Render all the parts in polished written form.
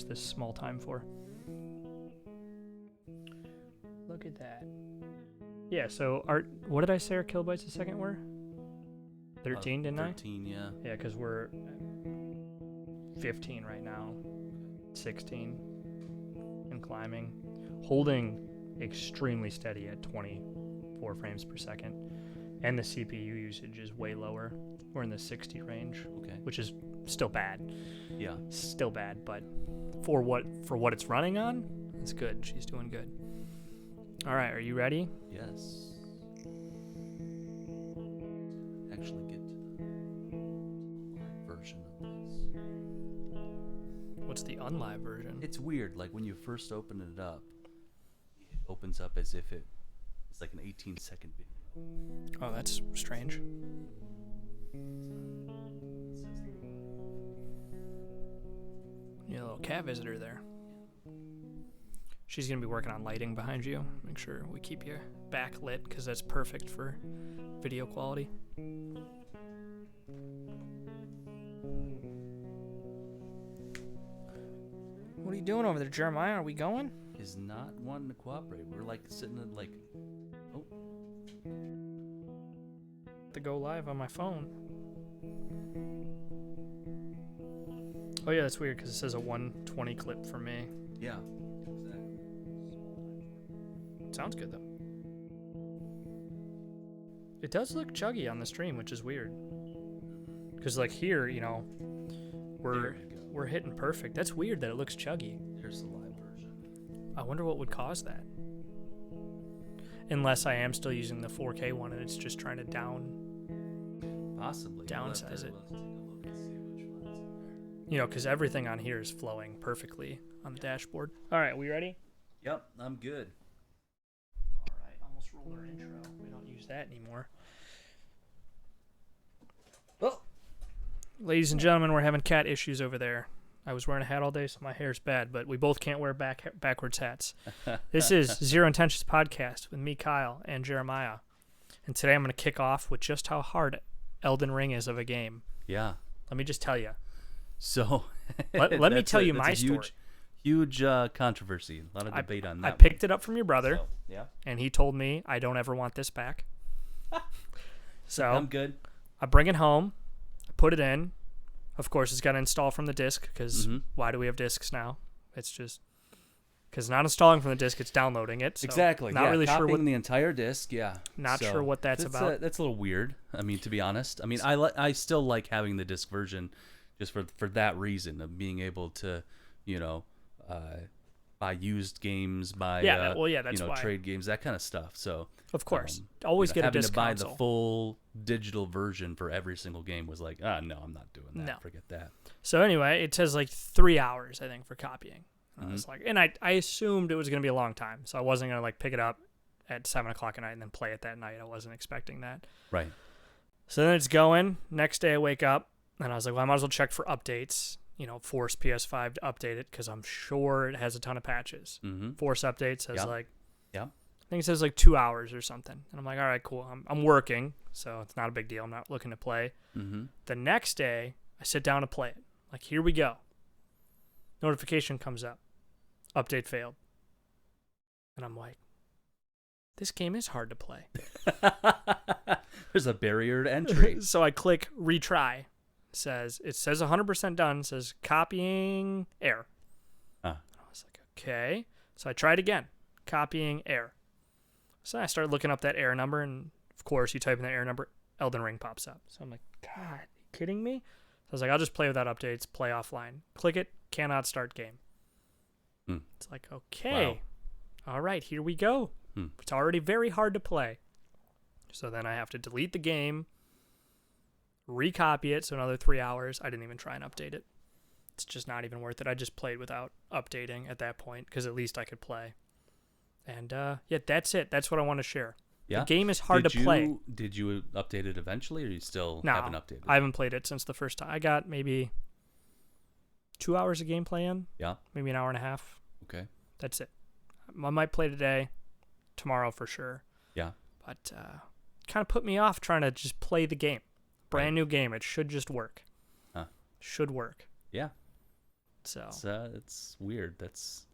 this small time for. Look at that. Yeah, so what did I say our kilobytes a second were? 13, didn't 13, yeah. I? Yeah, because we're 15 right now, 16, and climbing. Holding extremely steady at 24 frames per second. And the CPU usage is way lower. We're in the 60 range, Okay. which is still bad. Yeah. Still bad, but for what it's running on, it's good. She's doing good. All right, are you ready? Yes. Actually get to the live version of this. What's the unlive version? It's weird. Like when you first open it up, it opens up as if it's like an 18-second video. Oh, that's strange. Yeah, a little cat visitor there. She's going to be working on lighting behind you. Make sure we keep you backlit because that's perfect for video quality. What are you doing over there, Jeremiah? Are we going? Is not wanting to cooperate. We're like sitting at like, oh, To go live on my phone. Oh yeah, that's weird because it says a 120 clip for me. yeah. Exactly. Sounds good though. It does look chuggy on the stream, which is weird. Because like here, you know, There we go. we're hitting perfect. That's weird that it looks chuggy. Here's the live version. I wonder what would cause that. Unless I am still using the 4K one and it's just trying to Possibly. downsize it. Let's take a look and see which one's in there. you know, because everything on here is flowing perfectly on the dashboard. All right, we ready? Yep, I'm good. All right, almost rolled our intro. We don't use that anymore. Oh. Ladies and gentlemen, we're having cat issues over there. I was wearing a hat all day, so my hair's bad, but we both can't wear backwards hats. This is Zero Intentions Podcast with me, Kyle, and Jeremiah. And today I'm going to kick off with just how hard Elden Ring is of a game. Yeah. Let me just tell you. So Let me tell you my story. Huge controversy. A lot of debate on that. I picked it up from your brother, So, yeah. and he told me I don't ever want this back. So I'm good. I bring it home, I put it in. Of course, it's got to install from the disk because why do we have disks now? It's just because not installing from the disk, it's downloading it. So Exactly. Not really sure what the entire disk. Yeah. Not sure what that's about. That's a little weird. I mean, to be honest. I mean, I still like having the disc version, just for that reason of being able to, you know, buy used games, buy that's why. trade games, that kind of stuff. So Of course, always get a having disc to buy console. the full digital version for every single game was like, no, I'm not doing that. No. Forget that. So anyway, it says like 3 hours, I think, for copying. I was like, and I assumed it was going to be a long time, so I wasn't going to like pick it up at 7 o'clock at night and then play it that night. I wasn't expecting that. Right. So then it's going. Next day I wake up and I was like, well, I might as well check for updates. You know, force PS5 to update it because I'm sure it has a ton of patches. Mm-hmm. Force update says Yep. like, Yep. I think it says like 2 hours or something. And I'm like, all right, cool. I'm working, so it's not a big deal. I'm not looking to play. Mm-hmm. The next day, I sit down to play it. Like, here we go. Notification comes up. Update failed. And I'm like, this game is hard to play. There's a barrier to entry. So I click retry. It says 100% done. Says copying error. I was like, okay. So I tried again. Copying error. So I started looking up that error number, and of course, you type in that error number, Elden Ring pops up. So I'm like, God, are you kidding me? So I was like, I'll just play without updates, play offline. Click it, cannot start game. It's like, okay. Wow. All right, here we go. It's already very hard to play. So then I have to delete the game, recopy it, so another 3 hours. I didn't even try and update it. It's just not even worth it. I just played without updating at that point because at least I could play. And yeah, that's it. That's what I want to share. Yeah. The game is hard to play. Did you update it eventually, or you still No, haven't updated? I haven't played it since the first time. I got maybe 2 hours of gameplay in. Yeah. Maybe an hour and a half. Okay. That's it. I might play today, tomorrow for sure. Yeah. But kind of put me off trying to just play the game. Brand new game. It should just work. Huh. Should work. Yeah. So it's weird. It's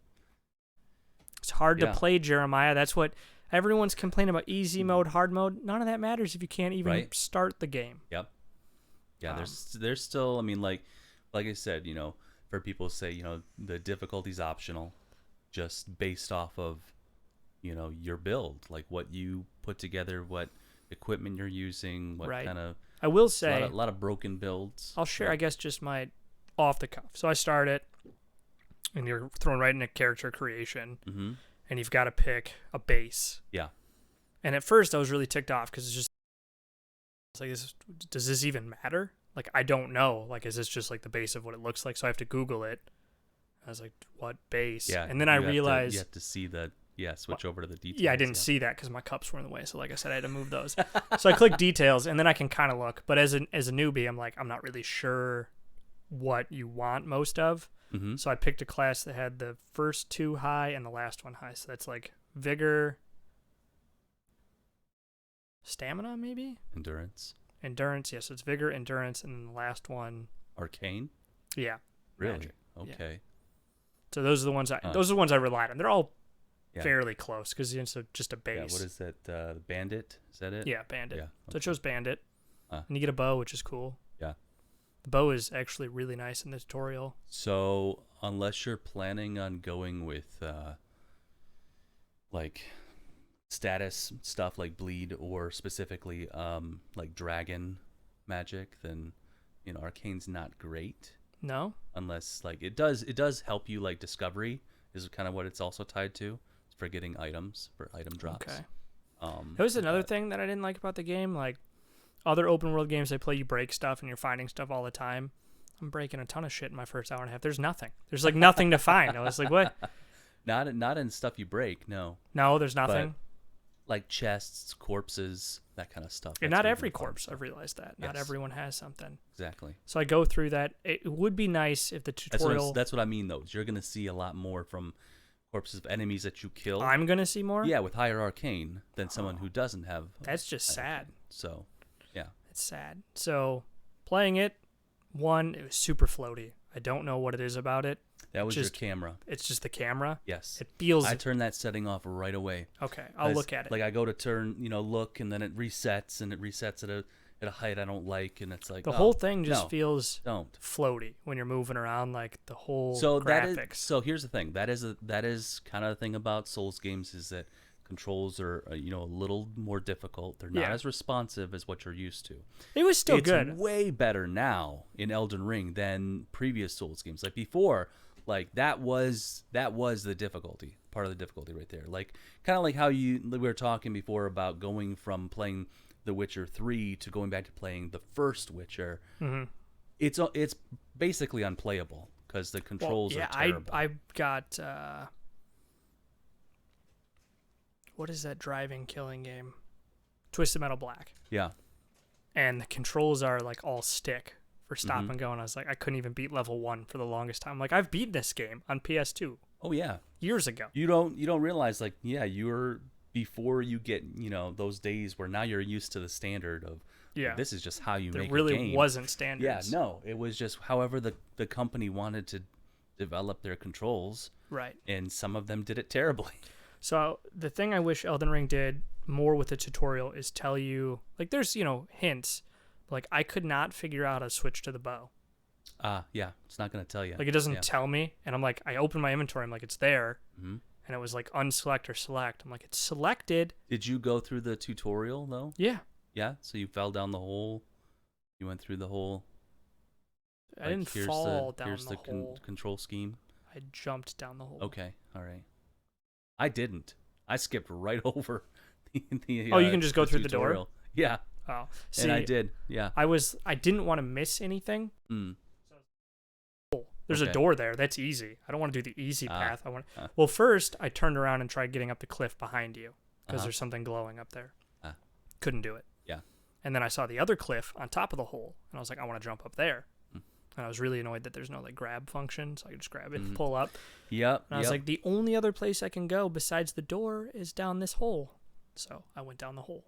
hard to play Jeremiah. That's what everyone's complaining about. Easy mode, hard mode. None of that matters if you can't even start the game. Yep. Yeah, there's still, I mean, like I said, for people to say, the difficulty's optional, just based off of, your build, like what you put together, what equipment you're using, what kind of. I will say a lot of broken builds. I'll share, I guess, just my off the cuff. So I start it, and you're thrown right into character creation, and you've got to pick a base. Yeah. And at first, I was really ticked off because it's like, does this even matter? Like, I don't know. Like, is this just like the base of what it looks like? So I have to Google it. I was like, what base? Yeah. And then I realized you have to see the switch over to the details. Yeah, I didn't see that because my cups were in the way. So like I said, I had to move those. So I click details, and then I can kind of look. But as a newbie, I'm like, I'm not really sure what you want most of. So I picked a class that had the first 2 high and the last 1 high. So that's like vigor, stamina, maybe? Endurance, yes. It's vigor, endurance, and then the last one. Arcane? Yeah. Really? Magic. Okay. Yeah. So those are the ones I relied on. They're all fairly close because it's just a base. Yeah, what is that? The Bandit? Is that it? Yeah, Bandit. Yeah. Okay. So I chose Bandit. And you get a bow, which is cool. Yeah. The bow is actually really nice in the tutorial. So unless you're planning on going with like status stuff like bleed or specifically like dragon magic, then Arcane's not great. No? Unless like it does help you, like discovery is kind of what it's also tied to, for getting items, for item drops. Okay. That was another thing that I didn't like about the game. Like other open world games I play, you break stuff and you're finding stuff all the time. I'm breaking a ton of shit in my first hour and a half. There's nothing. There's like nothing to find. I was like, what? Not in stuff you break, no. No, there's nothing. But like chests, corpses, that kind of stuff. And not every corpse, I've realized that. Not everyone has something. Exactly. So I go through that. It would be nice if the tutorial... That's what I mean, though. You're going to see a lot more from corpses of enemies that you kill. I'm going to see more? Yeah, with higher arcane than someone who doesn't have... That's just sad. Arcane. So, yeah. It's sad. So, playing it, it was super floaty. I don't know what it is about it. That was your camera. It's just the camera? Yes. It feels... I turned that setting off right away. Okay, I'll look at it. Like, I go to turn, look, and then it resets, and it resets at a height I don't like, and it's like... The whole thing just feels floaty when you're moving around, like the whole graphics. So here's the thing. That is kind of the thing about Souls games, is that controls are, a little more difficult. They're not as responsive as what you're used to. It was still good. It's way better now in Elden Ring than previous Souls games. Like before... Like that was the difficulty, part of the difficulty right there. Like kind of like how we were talking before about going from playing The Witcher 3 to going back to playing the first Witcher. Mm-hmm. It's basically unplayable because the controls are terrible. I got what is that driving killing game? Twisted Metal Black. Yeah. And the controls are like all stick. For stop and go, and I was like, I couldn't even beat level 1 for the longest time. Like, I've beaten this game on PS2. Oh yeah, years ago. You don't realize, like, you're before you get those days where now you're used to the standard of this is just how you make a game. There really wasn't standards. Yeah, no, it was just however the company wanted to develop their controls. Right. And some of them did it terribly. So the thing I wish Elden Ring did more with the tutorial is tell you, like, there's hints. Like, I could not figure out how to switch to the bow. Yeah, it's not going to tell you. Like, it doesn't tell me. And I'm like, I open my inventory. I'm like, it's there. Mm-hmm. And it was like, unselect or select. I'm like, it's selected. Did you go through the tutorial, though? Yeah. Yeah? So you fell down the hole? You went through the hole? I didn't fall down the hole. Here's the control scheme? I jumped down the hole. Okay, all right. I didn't. I skipped right over the you can just go through tutorial. The door? Yeah. Oh, see, and I did. Yeah. I didn't want to miss anything. There's a door there. That's easy. I don't want to do the easy path. Well, first I turned around and tried getting up the cliff behind you because there's something glowing up there. Couldn't do it. Yeah. And then I saw the other cliff on top of the hole, and I was like, I want to jump up there. And I was really annoyed that there's no like grab function, so I could just grab it and pull up. Yep. And I was like, the only other place I can go besides the door is down this hole. So I went down the hole.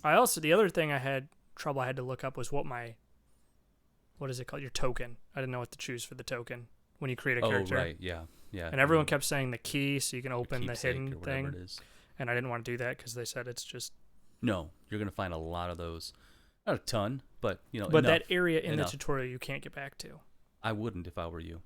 The other thing I had to look up was what is it called? Your token. I didn't know what to choose for the token when you create a Oh, character. right. Yeah. Yeah. And everyone kept saying the key so you can open the keepsake hidden or whatever thing. it is. And I didn't want to do that because they said it's just. No, you're gonna find a lot of those. Not a ton, but But enough. that area in Enough. the tutorial you can't get back to. I wouldn't if I were you.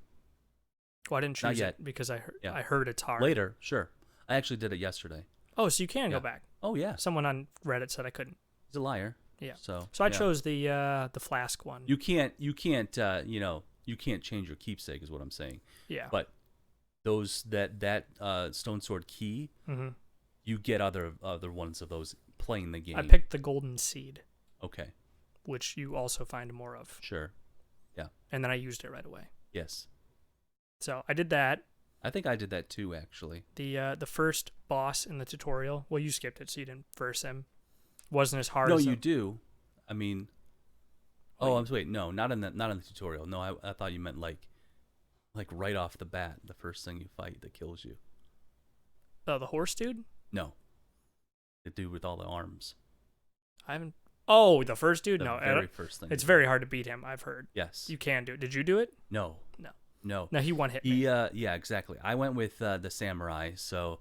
Well, I didn't Not choose yet. it because I Yeah. heard it's hard. Later, sure. I actually did it yesterday. Oh, so you can Yeah. go back. Oh yeah, Someone on Reddit said I couldn't. he's a liar. Yeah. So So I yeah. chose the flask one. You can't. You can't change your keepsake, is what I'm saying. Yeah. But those that stone sword key, hmm you get other ones of those playing the game. I picked the golden seed, Okay, which you also find more of, sure. and then I used it right away. Yes, So I did that. I think I did that too. Actually, The first boss in the tutorial. Well, you skipped it, so you didn't verse him. Wasn't as hard. no, as you the- do. I mean, Wait. wait, no, not in the tutorial. No, I thought you meant like right off the bat, the first thing you fight that kills you. Oh, the horse dude. No, the dude with all the arms. I haven't. Oh, the first dude. The No, very first thing. it's you very fight. hard to beat him. I've heard. Yes. You can do it. Did you do it? No. No. No. No, he one hit me. He yeah, exactly. I went with the samurai, so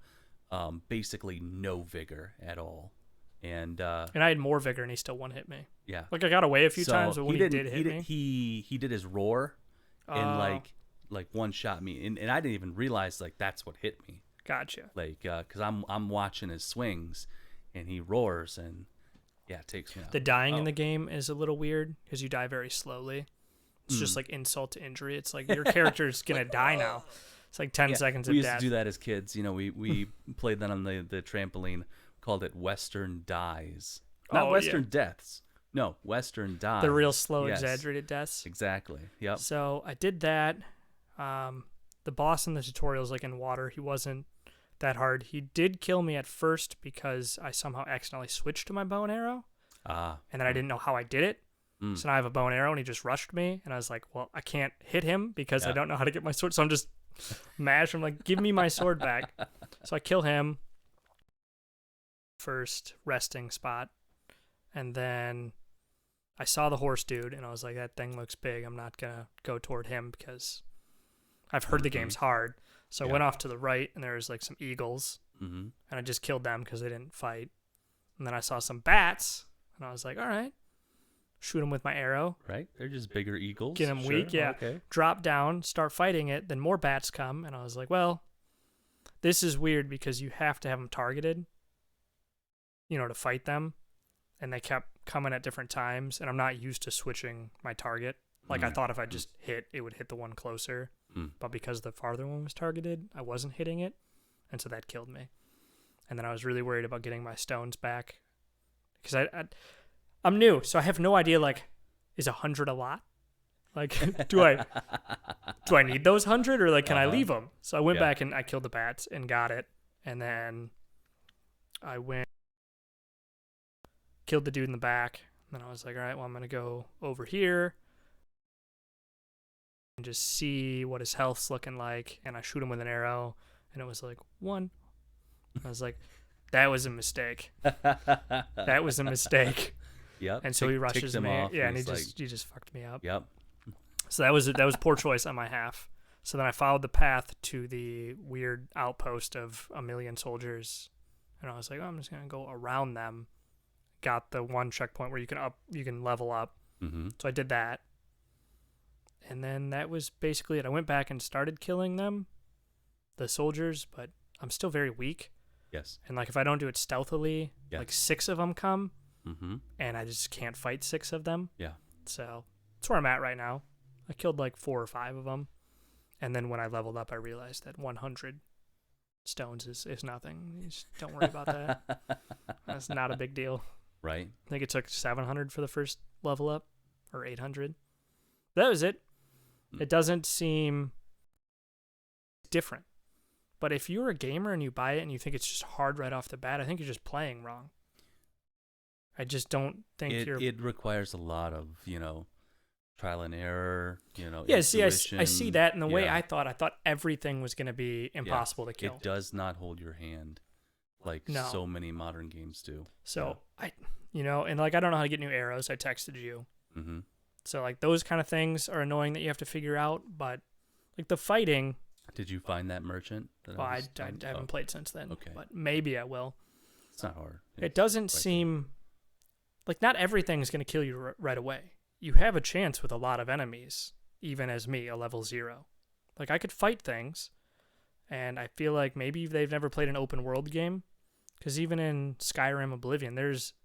basically no vigor at all, and And I had more vigor, and he still one hit me. yeah. Like I got away a few So times, but when he didn't- did hit me, he did his roar, and Oh. like one shot me, and I didn't even realize like that's what hit me, gotcha. like because I'm watching his swings, and he roars and yeah, it takes me out. The dying Oh. in the game is a little weird because you die very slowly. It's just Mm. like insult to injury. It's like your character's gonna die now. It's like 10 Yeah, seconds we of used death. to do that as kids. We played that on the trampoline. Called it Western Dies, not Oh, Western yeah. Deaths. No, Western Dies. The real slow, Yes, exaggerated deaths. Exactly. Yep. So I did that. The boss in the tutorial is like in water. He wasn't that hard. He did kill me at first because I somehow accidentally switched to my bow and arrow, Ah. and then I didn't know how I did it. Mm. So now I have a bow and arrow, and he just rushed me, and I was like, well, I can't hit him because I Yeah. don't know how to get my sword. So I'm just mash. I'm like, give me my sword back. So I kill him. First resting spot, and then I saw the horse dude, and I was like, that thing looks big. I'm not gonna go toward him because I've heard the game's hard. So I Yeah. went off to the right, and there was like some eagles, Mm-hmm. and I just killed them because they didn't fight. And then I saw some bats, and I was like, all right, shoot them with my arrow. Right. They're just bigger eagles. Get 'em Sure, weak, yeah. Okay. Drop down, start fighting it. Then more bats come, and I was like, well, this is weird because you have to have them targeted, to fight them. And they kept coming at different times, and I'm not used to switching my target. Like I thought if I just hit, it would hit the one closer. Mm. But because the farther one was targeted, I wasn't hitting it, and so that killed me. And then I was really worried about getting my stones back because I'm new, so I have no idea. Like, is 100 a lot? Like, do I need those 100, or like can I Uh-huh. leave them? So I went Yeah. back and I killed the bats and got it, and then I went killed the dude in the back. And then I was like, all right, well I'm gonna go over here and just see what his health's looking like. And I shoot him with an arrow, and it was like 1. I was like, that was a mistake. That was a mistake. Yep. And so he ticked rushes him me. off, Yeah, and he he's just fucked me up. Yep. So that was poor choice on my half. So then I followed the path to the weird outpost of a million soldiers, and I was like, oh, I'm just gonna go around them. Got the one checkpoint where you can level up. Mm-hmm. So I did that, and then that was basically it. I went back and started killing them, the soldiers, but I'm still very weak. Yes. And like if I don't do it stealthily, Yeah. like 6 of them come, Mm-hmm. and I just can't fight 6 of them. Yeah. So that's where I'm at right now. I killed like 4 or 5 of them, and then when I leveled up, I realized that 100 stones is nothing. You just don't worry about that. That's not a big deal. Right. I think it took 700 for the first level up, or 800. That was it. It doesn't seem different. But if you're a gamer and you buy it and you think it's just hard right off the bat, I think you're just playing wrong. I just don't think It requires a lot of trial and error. Yeah, see, I see intuition. that in the way Yeah. I thought everything was going to be impossible to kill. It does not hold your hand like No. so many modern games do. So and like I don't know how to get new arrows. I texted you. Mm-hmm. So like those kind of things are annoying that you have to figure out, but Like the fighting. Did you find that merchant? Well, I haven't played since then. Okay. But maybe I will. It's not hard. It doesn't seem like not everything is going to kill you right away. You have a chance with a lot of enemies, even as me, a level 0. Like I could fight things, and I feel like maybe they've never played an open world game, because even in Skyrim Oblivion,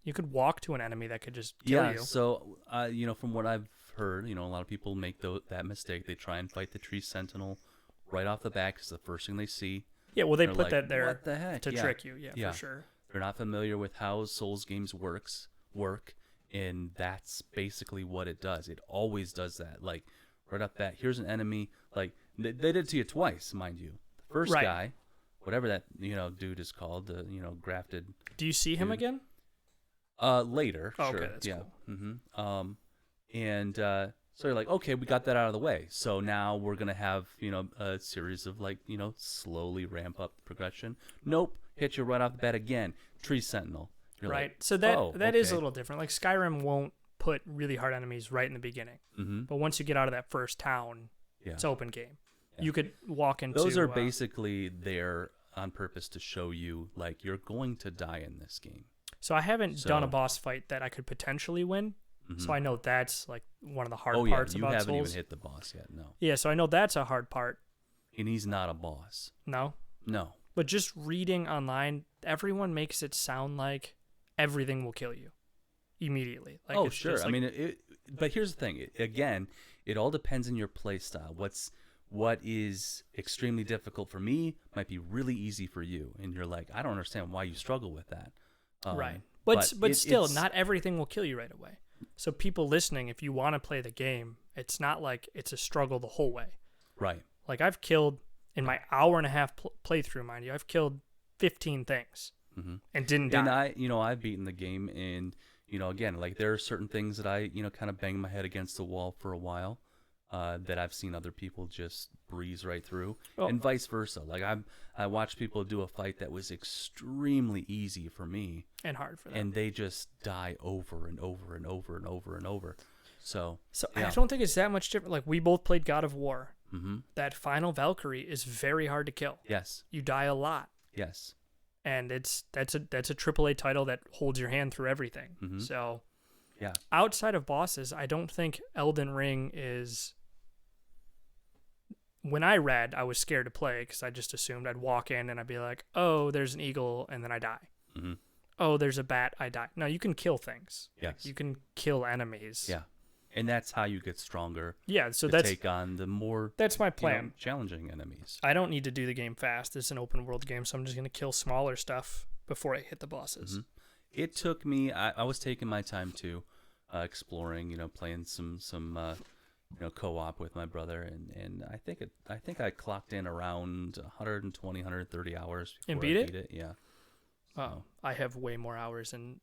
you could walk to an enemy that could just kill you. Yeah, so from what I've heard, a lot of people make that mistake. They try and fight the tree sentinel right off the bat because the first thing they see. Yeah, well, they put like, that there what the heck? to trick you. Yeah, for sure. They're not familiar with how Souls games work, and that's basically what it does. It always does that. Like right off that, here's an enemy. Like they did it to you twice, mind you. The first guy, whatever that dude is called, the grafted. Do you see him again? Later. Oh, sure. okay, that's cool. Mm-hmm. And so you're like, okay, we got that out of the way. So now we're gonna have a series of slowly ramp up progression. Nope, hit you right off the bat again. Tree sentinel. You're right. Like, so that is a little different. Like Skyrim won't put really hard enemies right in the beginning, but once you get out of that first town, it's open game. Yeah. You could walk into. Those are basically there on purpose to show you like you're going to die in this game. So I haven't done a boss fight that I could potentially win. So I know that's like one of the hard parts about Souls. You haven't even hit the boss yet, no. Yeah, so I know that's a hard part. And he's not a boss. No? No. But just reading online, everyone makes it sound like everything will kill you immediately. Like oh, sure. Like, I mean, but here's the thing. Again, it all depends on your play style. What is extremely difficult for me might be really easy for you. And you're like, I don't understand why you struggle with that. Right. But still, not everything will kill you right away. So people listening, if you want to play the game, it's not like it's a struggle the whole way. Right. Like I've killed, in my hour and a half playthrough, mind you, I've killed 15 things and didn't die. And I've beaten the game, and again, like there are certain things that I kind of bang my head against the wall for a while that I've seen other people just breeze right through, and vice versa. Like I watched people do a fight that was extremely easy for me and hard for them, and they just die over and over and over and over and over. So yeah. I don't think it's that much different. Like we both played God of War. That final Valkyrie is very hard to kill. Yes, you die a lot. Yes, and that's a AAA title that holds your hand through everything. So yeah, outside of bosses, I don't think Elden Ring is. When I read, I was scared to play because I just assumed I'd walk in and I'd be like, oh, there's an eagle, and then I die. Oh, there's a bat, I die. No, you can kill things. Yes. Like, you can kill enemies. Yeah. And that's how you get stronger. Yeah, so to take on the more that's my plan. Challenging enemies. I don't need to do the game fast. It's an open world game, so I'm just going to kill smaller stuff before I hit the bosses. It took me, I was taking my time too, exploring, playing some co-op with my brother, and I think I clocked in around 120, 130 hours before and beat it. Yeah. Oh, I have way more hours in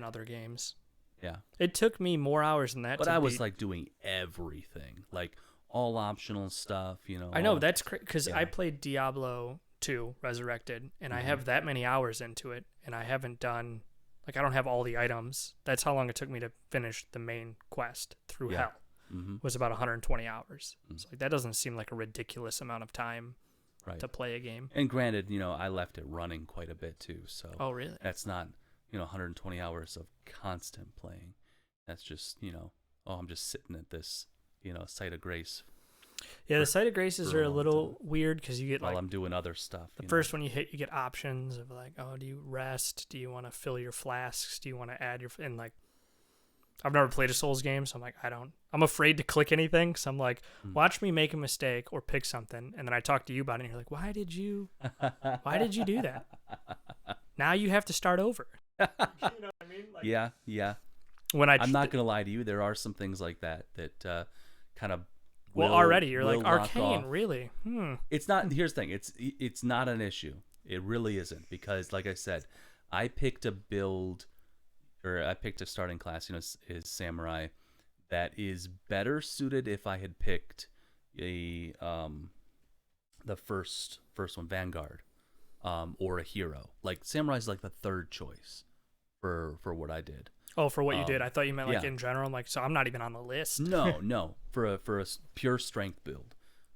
other games. Yeah. It took me more hours than that. But I was like doing everything, like all optional stuff, I know that's because I played Diablo 2 Resurrected, and I have that many hours into it, and I haven't done, like I don't have all the items. That's how long it took me to finish the main quest through hell. Was about 120 hours. So like that doesn't seem like a ridiculous amount of time to play a game. And granted, I left it running quite a bit too. So oh really? That's not 120 hours of constant playing. That's just I'm just sitting at this site of grace. Yeah, the site of graces are a little weird because you get while I'm doing other stuff. The first one you hit, you get options of like, oh, do you rest? Do you want to fill your flasks? Do you want to add your and like. I've never played a Souls game, so I'm like, I'm afraid to click anything. So I'm like, watch me make a mistake or pick something. And then I talk to you about it, and you're like, why did you do that? Now you have to start over. You know what I mean? Like, yeah. I'm not going to lie to you. There are some things like that kind of already you're like, Arcane, really? It's not, here's the thing. It's not an issue. It really isn't, because like I said, I picked a starting class, is Samurai, that is better suited if I had picked the first one, Vanguard, or a hero. Like Samurai's like the third choice for what I did. Oh, for what you did? I thought you meant like in general. I'm like, so I'm not even on the list. No, for a pure strength build.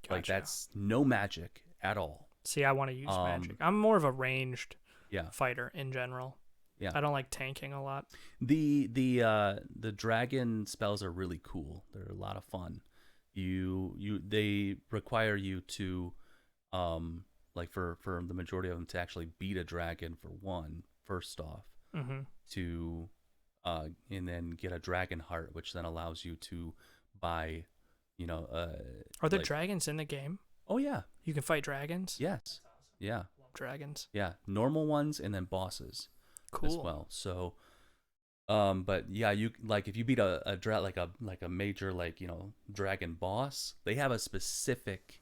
Like Gotcha. that's no magic at all. See, I want to use magic. I'm more of a ranged Yeah. fighter in general. Yeah. I don't like tanking a lot. The dragon spells are really cool. They're a lot of fun. They require you to like for the majority of them to actually beat a dragon for one first off. Mm-hmm. To and then get a dragon heart, which then allows you to buy, Are there dragons in the game? Oh yeah. You can fight dragons? Yes. Yeah. Love dragons. Yeah. Normal ones and then bosses. Cool. As well. So but yeah, you like if you beat a major dragon boss, they have a specific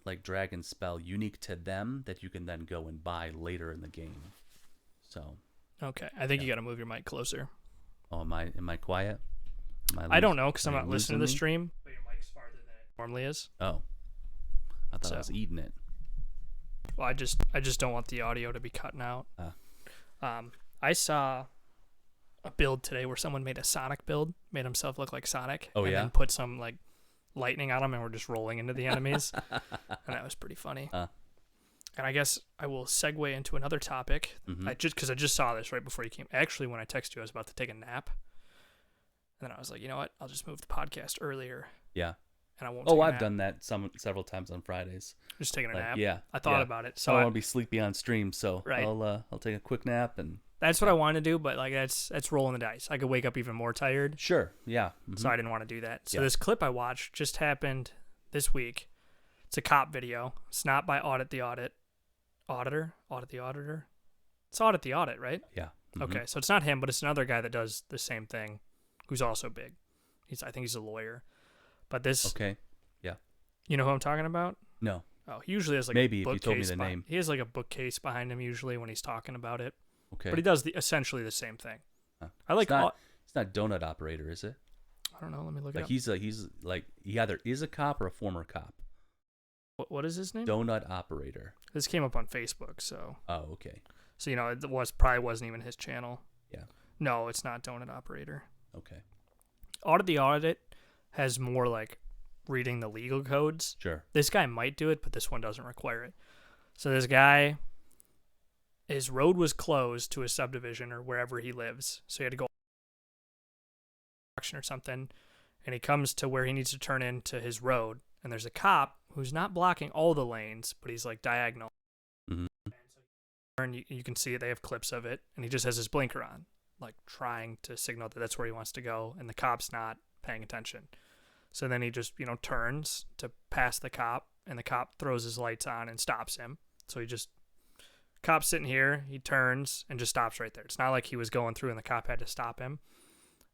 like dragon spell unique to them that you can then go and buy later in the game. So Okay, I think you got to move your mic closer. oh, am I quiet? I don't know because I'm are you not listening to the losing me? stream. But your mic's farther than it normally is. Oh, I thought I was So. eating it. Well, I just don't want the audio to be cutting out. Ah. I saw a build today where someone made a Sonic build, made himself look like Sonic, Oh, and yeah? then put some like lightning on him, and we're just rolling into the enemies, and that was pretty funny. And I guess I will segue into another topic. Mhm. I just saw this right before you came. Actually, when I texted you, I was about to take a nap, and then I was like, you know what? I'll just move the podcast earlier, Yeah. and I won't. Oh, take a I've nap. done that several times on Fridays. Just taking a Like, nap. yeah. I thought yeah. about it, I so don't want to be sleepy on stream, so Right. I'll take a quick nap and that's what I wanted to do. But like that's rolling the dice. I could wake up even more tired. sure. Yeah. Mhm. So I didn't want to do that. So Yeah. this clip I watched just happened this week. It's a cop video. It's not by Audit the Auditor. It's Audit the Audit, right? Yeah. Mhm. Okay, so it's not him, but it's another guy that does the same thing, who's also big. I think he's a lawyer. But this, Okay. you know who I'm talking about? No. Oh, he usually has like Maybe a if you told me bookcase the name. He has like a bookcase behind him usually when he's talking about it. Okay. But he does essentially the same thing. Huh. I like. It's not Donut Operator, is it? I don't know. Let me look it Like up. he's like he either is a cop or a former cop. What is his name? Donut Operator. This came up on Facebook, so Oh, okay. it probably wasn't even his channel. Yeah. No, it's not Donut Operator. Okay. Audit the Audit has more like reading the legal codes. Sure. This guy might do it, but this one doesn't require it. So this guy, his road was closed to his subdivision or wherever he lives, so he had to go auction or something, and he comes to where he needs to turn into his road, and there's a cop who's not blocking all the lanes, but he's like diagonal. Mhm. And you can see it, they have clips of it, and he just has his blinker on, like trying to signal that that's where he wants to go, and the cop's not paying attention. So then he just, turns to pass the cop, and the cop throws his lights on and stops him. So cop's sitting here, he turns and just stops right there. It's not like he was going through and the cop had to stop him.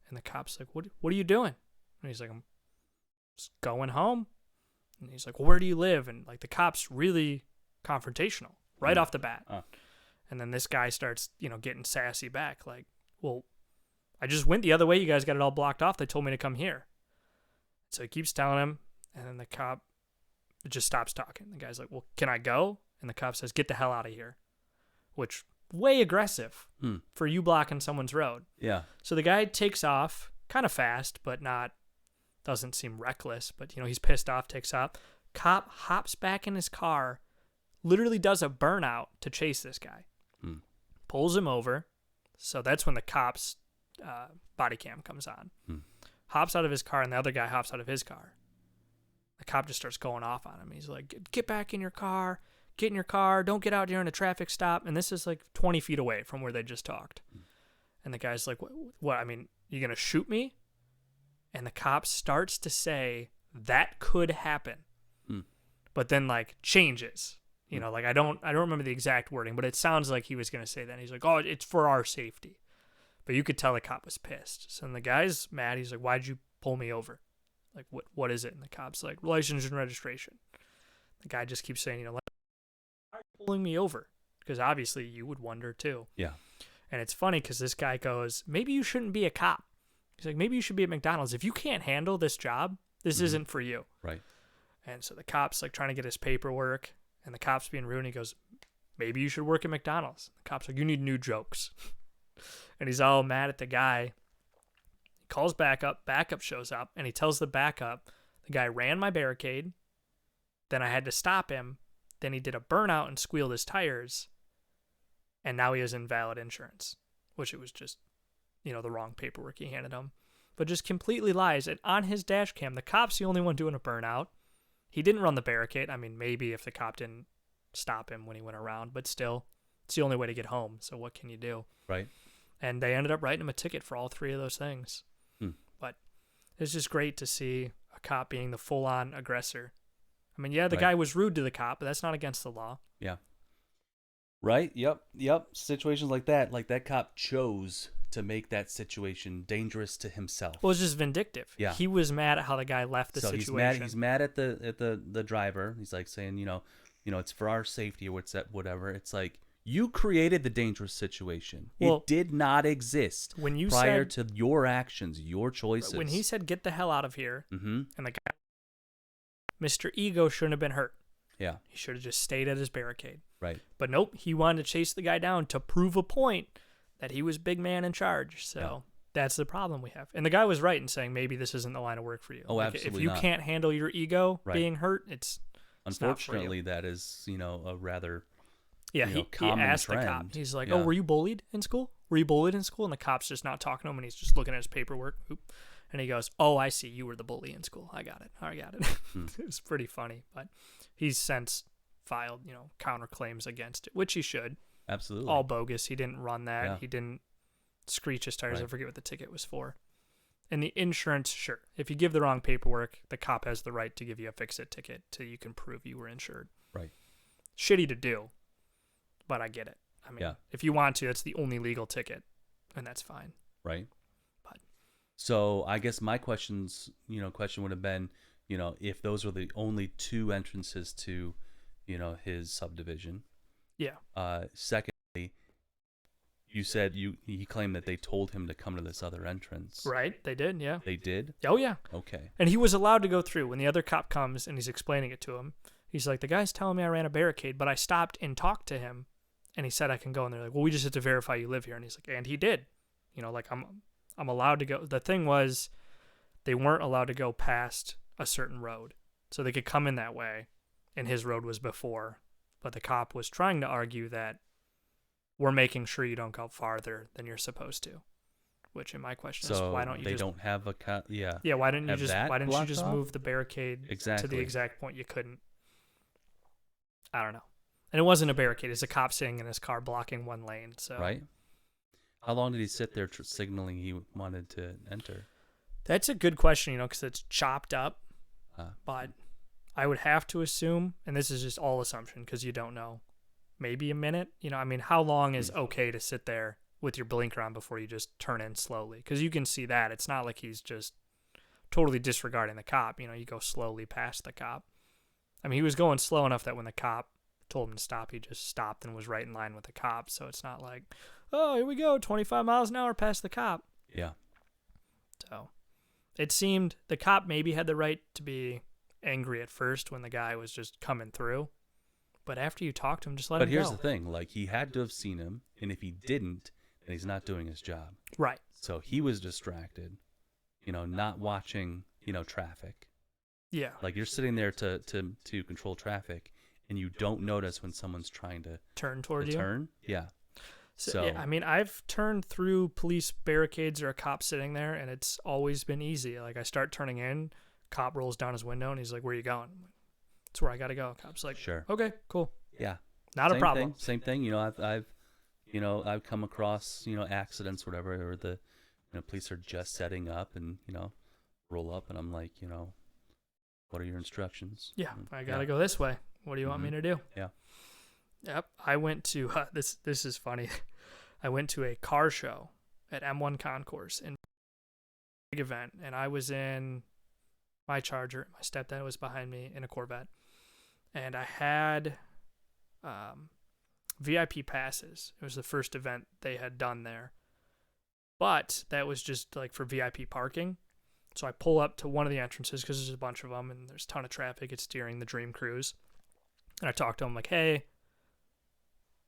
And the cop's like, what are you doing? And he's like, I'm just going home. And he's like, well, where do you live? And like the cop's really confrontational right off the bat. And then this guy starts, getting sassy back. Like, well, I just went the other way. You guys got it all blocked off. They told me to come here. So he keeps telling him, and then the cop just stops talking. The guy's like, well, can I go? And the cop says, get the hell out of here. Which, way aggressive for you blocking someone's road. Yeah. So the guy takes off kind of fast, but doesn't seem reckless. But, he's pissed off, takes off. Cop hops back in his car, literally does a burnout to chase this guy. Pulls him over. So that's when the cop's body cam comes on. Hops out of his car, and the other guy hops out of his car. The cop just starts going off on him. He's like, get back in your car. Get in your car. Don't get out during a traffic stop. And this is like 20 feet away from where they just talked. And the guy's like, what? I mean, you going to shoot me? And the cop starts to say, that could happen. But then like changes. Like I don't remember the exact wording, but it sounds like he was going to say that. And he's like, oh, it's for our safety. But you could tell the cop was pissed. So then the guy's mad. He's like, why'd you pull me over? Like, what is it? And the cop's like, license and registration. The guy just keeps saying, why are you pulling me over? Because obviously you would wonder too. Yeah. And it's funny because this guy goes, maybe you shouldn't be a cop. He's like, maybe you should be at McDonald's. If you can't handle this job, this isn't for you. Right. And so the cop's like trying to get his paperwork, and the cop's being rude. And he goes, maybe you should work at McDonald's. The cop's like, you need new jokes. And he's all mad at the guy. He calls backup. Backup shows up, and he tells the backup, the guy ran my barricade. Then I had to stop him. Then he did a burnout and squealed his tires. And now he has invalid insurance, which it was just, the wrong paperwork he handed him. But just completely lies. And on his dash cam, the cop's the only one doing a burnout. He didn't run the barricade. I mean, maybe if the cop didn't stop him when he went around, but still, it's the only way to get home. So what can you do? Right. And they ended up writing him a ticket for all three of those things. But it's just great to see a cop being the full-on aggressor. I mean, yeah, the guy was rude to the cop, but that's not against the law. Yeah. Right. Yep. Situations like that cop chose to make that situation dangerous to himself. Well, it's just vindictive. Yeah. He was mad at how the guy left the situation. He's mad at the driver. He's like saying, it's for our safety or whatever. It's like, you created the dangerous situation. Well, it did not exist prior to your actions, your choices. When he said, "Get the hell out of here," mm-hmm. and the guy, Mr. Ego shouldn't have been hurt. Yeah. He should have just stayed at his barricade. Right. But nope, he wanted to chase the guy down to prove a point that he was big man in charge. So that's the problem we have. And the guy was right in saying maybe this isn't the line of work for you. Oh, absolutely If you can't handle your ego being hurt, it's unfortunately, that is, a rather... Yeah, he asked trend. The cop. He's like, "Oh, were you bullied in school? Were you bullied in school?" And the cop's just not talking to him, and he's just looking at his paperwork. And he goes, "Oh, I see. You were the bully in school. I got it. It was pretty funny, but he's since filed, counterclaims against it, which he should. Absolutely. All bogus. He didn't run that. Yeah. He didn't screech his tires. I forget what the ticket was for. And the insurance, sure. If you give the wrong paperwork, the cop has the right to give you a fix-it ticket till you can prove you were insured. Right. Shitty to do. But I get it. I mean, if you want to, that's the only legal ticket, and that's fine. Right. But so I guess my question would have been, if those were the only two entrances to, his subdivision. Yeah. Secondly, you said he claimed that they told him to come to this other entrance. Right. They did. Yeah. They did? Oh, yeah. Okay. And he was allowed to go through. When the other cop comes and he's explaining it to him, he's like, "The guy's telling me I ran a barricade, but I stopped and talked to him. And he said I can go." And they're like, "Well, we just have to verify you live here." And he's like, and he did. I'm allowed to go. The thing was, they weren't allowed to go past a certain road. So they could come in that way, and his road was before. But the cop was trying to argue that we're making sure you don't go farther than you're supposed to. Which, in my question, is why don't you they don't have a yeah, why didn't you just move the barricade exactly to the exact point you couldn't? I don't know. And it wasn't a barricade. It's a cop sitting in his car blocking one lane. So right. How long did he sit there signaling he wanted to enter? That's a good question, because it's chopped up. But I would have to assume, and this is just all assumption because you don't know, maybe a minute. How long is okay to sit there with your blinker on before you just turn in slowly? Because you can see that. It's not like he's just totally disregarding the cop. You go slowly past the cop. I mean, he was going slow enough that when the cop told him to stop, he just stopped and was right in line with the cop. So it's not like, oh, here we go, 25 miles an hour past the cop. Yeah. So it seemed the cop maybe had the right to be angry at first when the guy was just coming through. But after you talk to him, just let him go. But here's the thing. He had to have seen him. And if he didn't, then he's not doing his job. Right. So he was distracted, not watching, traffic. Yeah. You're sitting there to control traffic. And you don't notice when someone's trying to turn toward you. Turn, yeah. So yeah, I've turned through police barricades or a cop sitting there, and it's always been easy. I start turning in, cop rolls down his window, and he's like, "Where are you going?" "It's where I gotta go." Cop's like, "Sure, okay, cool, yeah, not a problem." Same thing. I've come across accidents, whatever, or the police are just setting up and roll up, and I'm like, what are your instructions? Yeah, I gotta go this way. What do you want me to do? Yeah. Yep. I went to this is funny. I went to a car show at M1 Concourse in a big event, and I was in my Charger. My stepdad was behind me in a Corvette, and I had VIP passes. It was the first event they had done there, but that was just for VIP parking. So I pull up to one of the entrances because there's a bunch of them, and there's a ton of traffic. It's during the Dream Cruise. And I talked to him hey,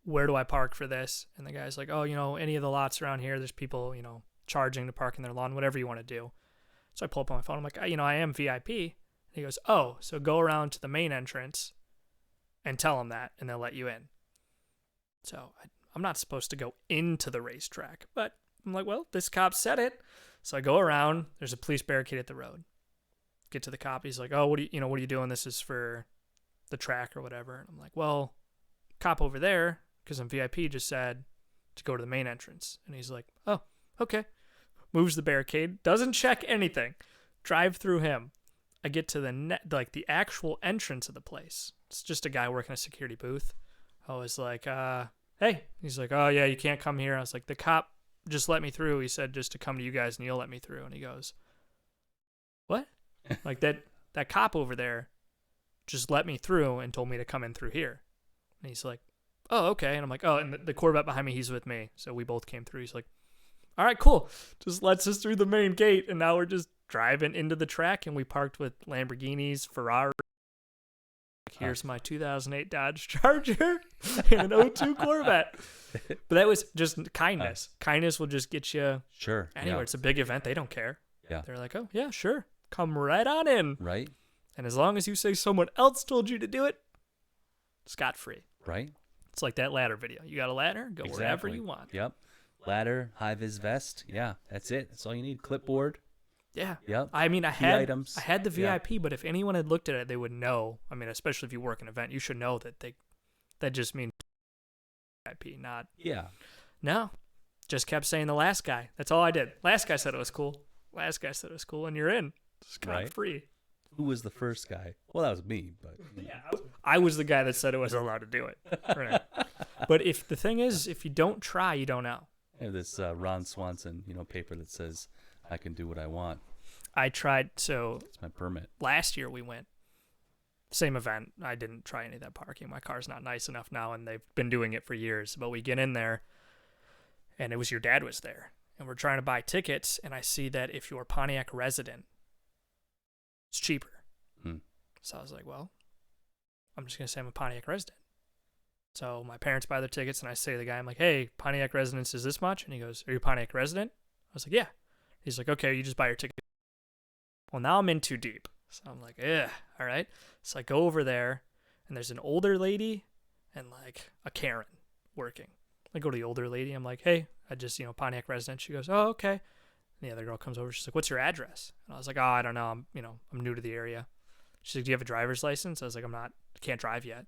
where do I park for this? And the guy's like, oh, any of the lots around here, there's people, charging to park in their lawn, whatever you want to do. So I pull up on my phone. I'm like, I am VIP. And he goes, oh, so go around to the main entrance and tell them that, and they'll let you in. So I'm not supposed to go into the racetrack, but I'm like, well, this cop said it. So I go around. There's a police barricade at the road. Get to the cop. He's like, oh, what are you doing? This is for the track or whatever. And I'm like, well, cop over there, because I'm VIP, just said to go to the main entrance. And he's like, oh, okay. Moves the barricade. Doesn't check anything. Drive through him. I get to the actual entrance of the place. It's just a guy working a security booth. I was like, hey. He's like, oh, yeah, you can't come here. I was like, the cop just let me through. He said just to come to you guys and you'll let me through. And he goes, what? Like that cop over there just let me through and told me to come in through here. And he's like, oh, okay. And I'm like, oh, and the Corvette behind me, he's with me. So we both came through. He's like, all right, cool. Just lets us through the main gate. And now we're just driving into the track, and we parked with Lamborghinis, Ferrari. Here's my 2008 Dodge Charger and an 02 Corvette. But that was just kindness. Kindness will just get you anywhere. It's a big event. They don't care. Yeah. They're like, oh, yeah, sure. Come right on in. Right. And as long as you say someone else told you to do it, scot-free. Right. It's like that ladder video. You got a ladder? Go wherever you want. Yep. Ladder, high-vis vest. Yeah, that's it. That's all you need. Clipboard. Yeah. Yep. I mean, I items. had the VIP, but if anyone had looked at it, they would know. I mean, especially if you work an event, you should know that just means VIP, not. Yeah. No. Just kept saying the last guy. That's all I did. Last guy said it was cool. Last guy said it was cool, and you're in. Scot-free. Who was the first guy? Well, that was me, but yeah, I was the guy that said it was allowed to do it. Right. But if the thing is, if you don't try, you don't know. I have this Ron Swanson, paper that says I can do what I want. I tried. So it's my permit. Last year we went. Same event. I didn't try any of that parking. My car's not nice enough now, and they've been doing it for years. But we get in there, and it was your dad was there. And we're trying to buy tickets, and I see that if you're a Pontiac resident, it's cheaper. So I was like, well, I'm just going to say I'm a Pontiac resident. So my parents buy their tickets, and I say to the guy, I'm like, hey, Pontiac residence is this much? And he goes, are you a Pontiac resident? I was like, yeah. He's like, okay, you just buy your ticket. Well, now I'm in too deep. So I'm like, yeah, all right. So I go over there, and there's an older lady and like a Karen working. I go to the older lady. I'm like, hey, I just, Pontiac resident. She goes, oh, okay. And the other girl comes over. She's like, what's your address? And I was like, oh, I don't know. I'm new to the area. She's like, do you have a driver's license? I was like, I can't drive yet.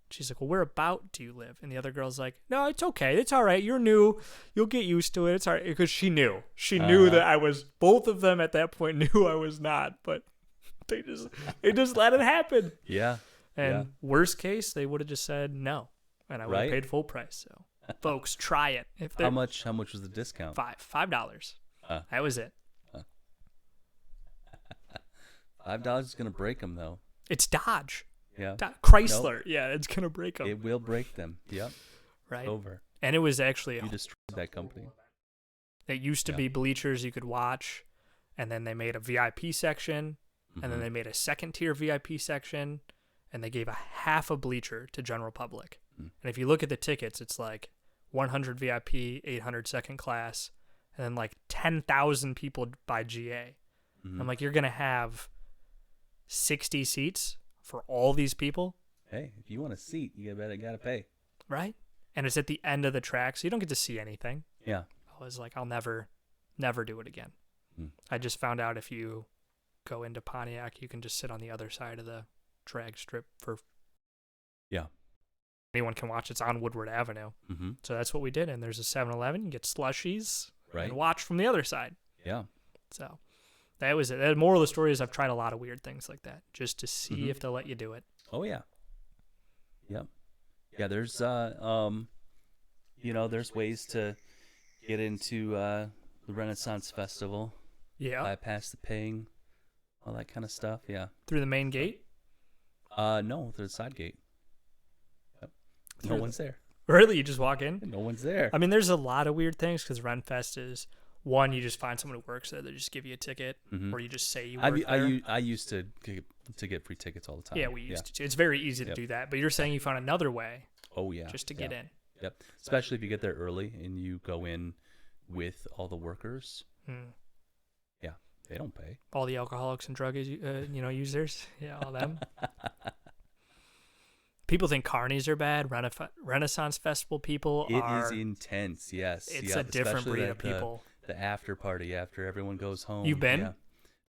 She's like, well, whereabout do you live? And the other girl's like, no, it's okay. It's all right. You're new. You'll get used to it. It's all right. Because she knew. She knew that I was, both of them at that point knew I was not. But they just let it happen. Yeah. And worst case, they would have just said no. And I would have paid full price. So, folks, try it. How much was the discount? $5. That was it. $5 is going to break them, though. It's Dodge. Yeah. Chrysler. Nope. Yeah, it's going to break them. It will break them. Yep. Right. It's over. And it was actually... You destroyed that company. It used to be bleachers you could watch, and then they made a VIP section, and then they made a second-tier VIP section, and they gave a half a bleacher to general public. And if you look at the tickets, it's like 100 VIP, 800 second class, and then like 10,000 people by GA. I'm like, you're going to have 60 seats for all these people? Hey, if you want a seat, you gotta pay. Right? And it's at the end of the track, so you don't get to see anything. Yeah. I was like, I'll never do it again. I just found out if you go into Pontiac, you can just sit on the other side of the drag strip for... Yeah. Anyone can watch. It's on Woodward Avenue. So that's what we did. And there's a 7-Eleven. You get slushies and watch from the other side. Yeah. So that was it. The moral of the story is I've tried a lot of weird things like that just to see if they'll let you do it. Oh, yeah. Yep. Yeah, there's, there's ways to get into the Renaissance Festival. Yeah. Bypass the paying, all that kind of stuff. Yeah. Through the main gate? No, through the side gate. Yep. No one's there. Really? You just walk in? No one's there. I mean, there's a lot of weird things because Renfest is, one, you just find someone who works there. They just give you a ticket, or you just say you work there. I used to get free tickets all the time. Yeah, we used to. It's very easy to do that. But you're saying you found another way. Oh, yeah. Just to get in. Yep. Especially if you get there early and you go in with all the workers. Yeah. They don't pay. All the alcoholics and drug users. Yeah, all them. People think carnies are bad. Renaissance Festival people are. It is intense, yes. It's a different breed of people. The after party after everyone goes home. You've been? Yeah.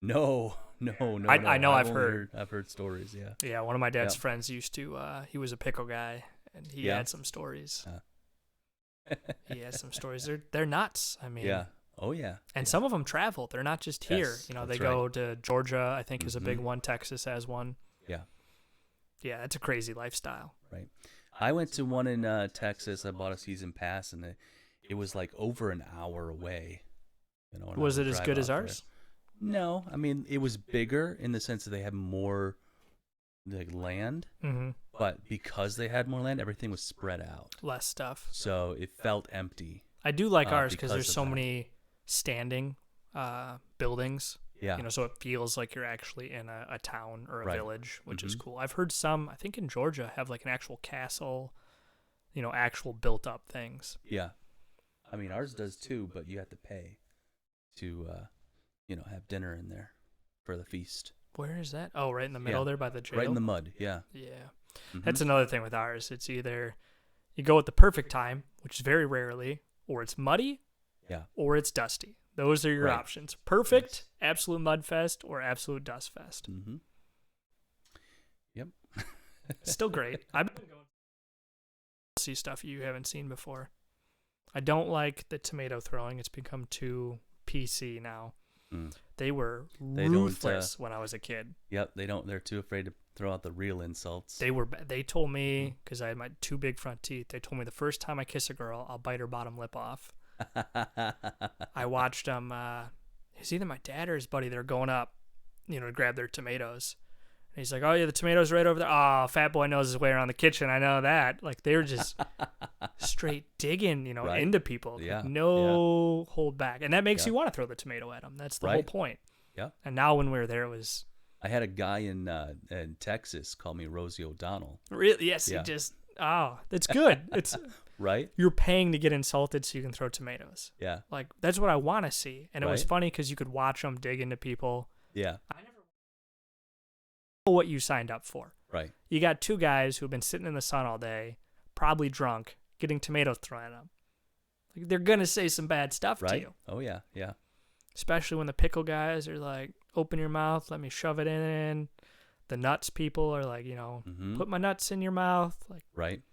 No. I know I've heard. I've heard stories, yeah. Yeah, one of my dad's friends used to, he was a pickle guy, and he had some stories. He has some stories. They're nuts. I mean. Yeah. Oh, yeah. And some of them travel. They're not just here. They go to Georgia, I think is a big one. Texas has one. Yeah. Yeah, that's a crazy lifestyle. Right. I went to one in Texas. I bought a season pass, and it was like over an hour away. Was it as good as ours? No. I mean, it was bigger in the sense that they had more land. Mm-hmm. But because they had more land, everything was spread out. Less stuff. So it felt empty. I do like ours because there's so many standing buildings. Yeah. So it feels like you're actually in a town or a village, which is cool. I've heard some, I think in Georgia, have like an actual castle, actual built up things. Yeah. I mean, ours does too, but you have to pay to, have dinner in there for the feast. Where is that? Oh, right in the middle there by the jail? Right in the mud, yeah. Yeah. Mm-hmm. That's another thing with ours. It's either you go at the perfect time, which is very rarely, or it's muddy, or it's dusty. Those are your options. Perfect, absolute mud fest, or absolute dust fest. Mm-hmm. Yep. Still great. I've been going to see stuff you haven't seen before. I don't like the tomato throwing. It's become too PC now. They were ruthless when I was a kid. Yep, they're too afraid to throw out the real insults. They told me, because I had my 2 big front teeth, they told me the first time I kiss a girl, I'll bite her bottom lip off. I watched them. It's either my dad or his buddy. They're going up, to grab their tomatoes. And he's like, "Oh yeah, the tomatoes right over there. Oh, fat boy knows his way around the kitchen. I know that." Like they were just straight digging, into people. Yeah. Like, no hold back, and that makes you want to throw the tomato at them. That's the whole point. Yeah. And now when we were there, it was. I had a guy in Texas call me Rosie O'Donnell. Really? Yes. Yeah. He just. Oh, that's good. It's. Right? You're paying to get insulted so you can throw tomatoes. Yeah. Like, that's what I want to see. And it was funny because you could watch them dig into people. Yeah. I never know what you signed up for. Right. You got 2 guys who've been sitting in the sun all day, probably drunk, getting tomatoes thrown at them. Like, they're going to say some bad stuff to you. Oh, yeah. Yeah. Especially when the pickle guys are like, open your mouth, let me shove it in. The nuts people are like, put my nuts in your mouth. Like, right.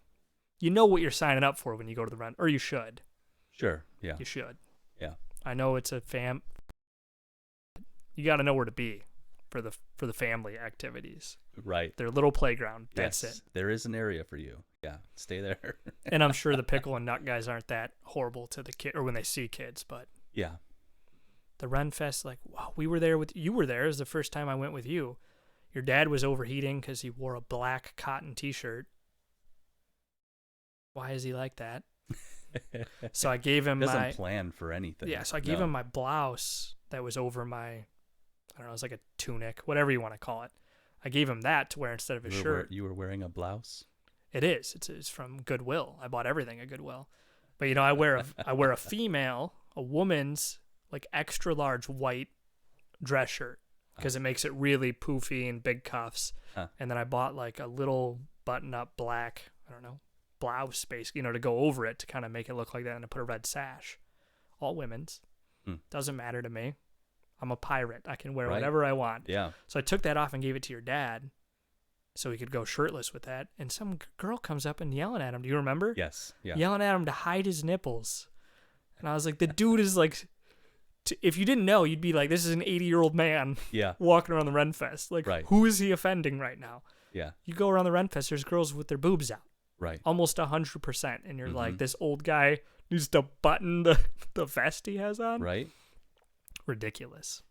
You know what you're signing up for when you go to the run, or you should. Sure, yeah. You should. Yeah. I know it's a You got to know where to be for the family activities. Right. Their little playground. That's it. There is an area for you. Yeah, stay there. And I'm sure the pickle and nut guys aren't that horrible to the kid or when they see kids, but yeah. The Run Fest, like, wow, you were there. It was the first time I went with you. Your dad was overheating because he wore a black cotton T-shirt. Why is he like that? So I gave him doesn't plan for anything. Yeah, so I gave him my blouse that was over my, I don't know, it was like a tunic, whatever you want to call it. I gave him that to wear instead of his shirt. You were wearing a blouse? It is. It's from Goodwill. I bought everything at Goodwill. But I wear a woman's like extra large white dress shirt because it makes it really poofy and big cuffs. And then I bought like a little button up black, I don't know, blouse basically, to go over it to kind of make it look like that, and to put a red sash. All women's. Doesn't matter to me. I'm a pirate. I can wear whatever I want. Yeah. So I took that off and gave it to your dad so he could go shirtless with that. And some girl comes up and yelling at him. Do you remember? Yes. Yeah. Yelling at him to hide his nipples. And I was like, the dude is like, if you didn't know, you'd be like, this is an 80-year-old man walking around the Renfest. Like, who is he offending right now? Yeah. You go around the Renfest, there's girls with their boobs out. Right. Almost 100%. And you're like, this old guy needs to button the vest he has on. Right. Ridiculous.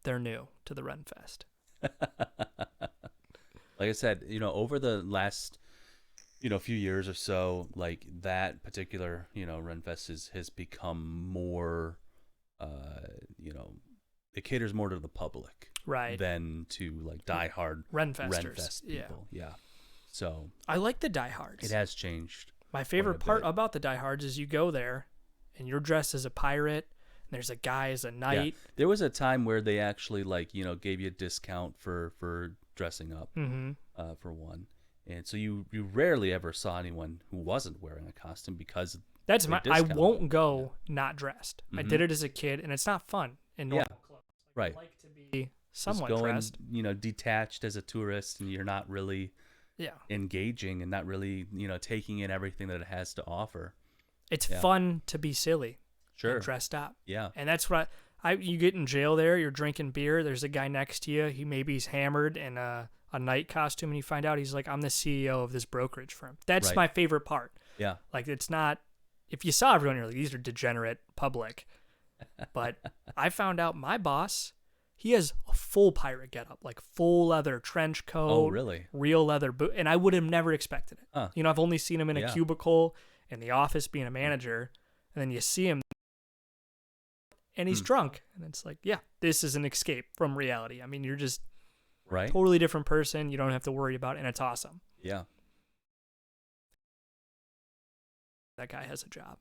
They're new to the Renfest. Like I said, over the last, few years or so, like that particular, Renfest has become more, it caters more to the public. Right. Than to like diehard Renfesters. people. Yeah. So I like the diehards. It has changed. My favorite part about the diehards is you go there and you're dressed as a pirate And there's a guy as a knight. Yeah. There was a time where they actually like, you know, gave you a discount for dressing up for one. And so you rarely ever saw anyone who wasn't wearing a costume because that's they my. I discounted won't it. go not dressed. I did it as a kid, and it's not fun in normal clothes. Right. I like to be somewhat Just going, dressed. you know, detached as a tourist, and you're not really Yeah. engaging and not really, you know, taking in everything that it has to offer. It's fun to be silly. Sure. And dressed up. Yeah. And that's what you get in jail there, you're drinking beer, there's a guy next to you, he's hammered in a knight costume, and you find out he's like, I'm the CEO of this brokerage firm. That's Right. my favorite part. Yeah. Like, it's not, if you saw everyone, you're like, these are degenerate public. But I found out my boss, he has a full pirate getup, like full leather trench coat. Oh, really? Real leather boot. And I would have never expected it. Huh. You know, I've only seen him in a cubicle in the office being a manager. And then you see him and he's drunk. And it's like, yeah, this is an escape from reality. I mean, you're just Right. totally different person. You don't have to worry about it. And it's awesome. Yeah. That guy has a job.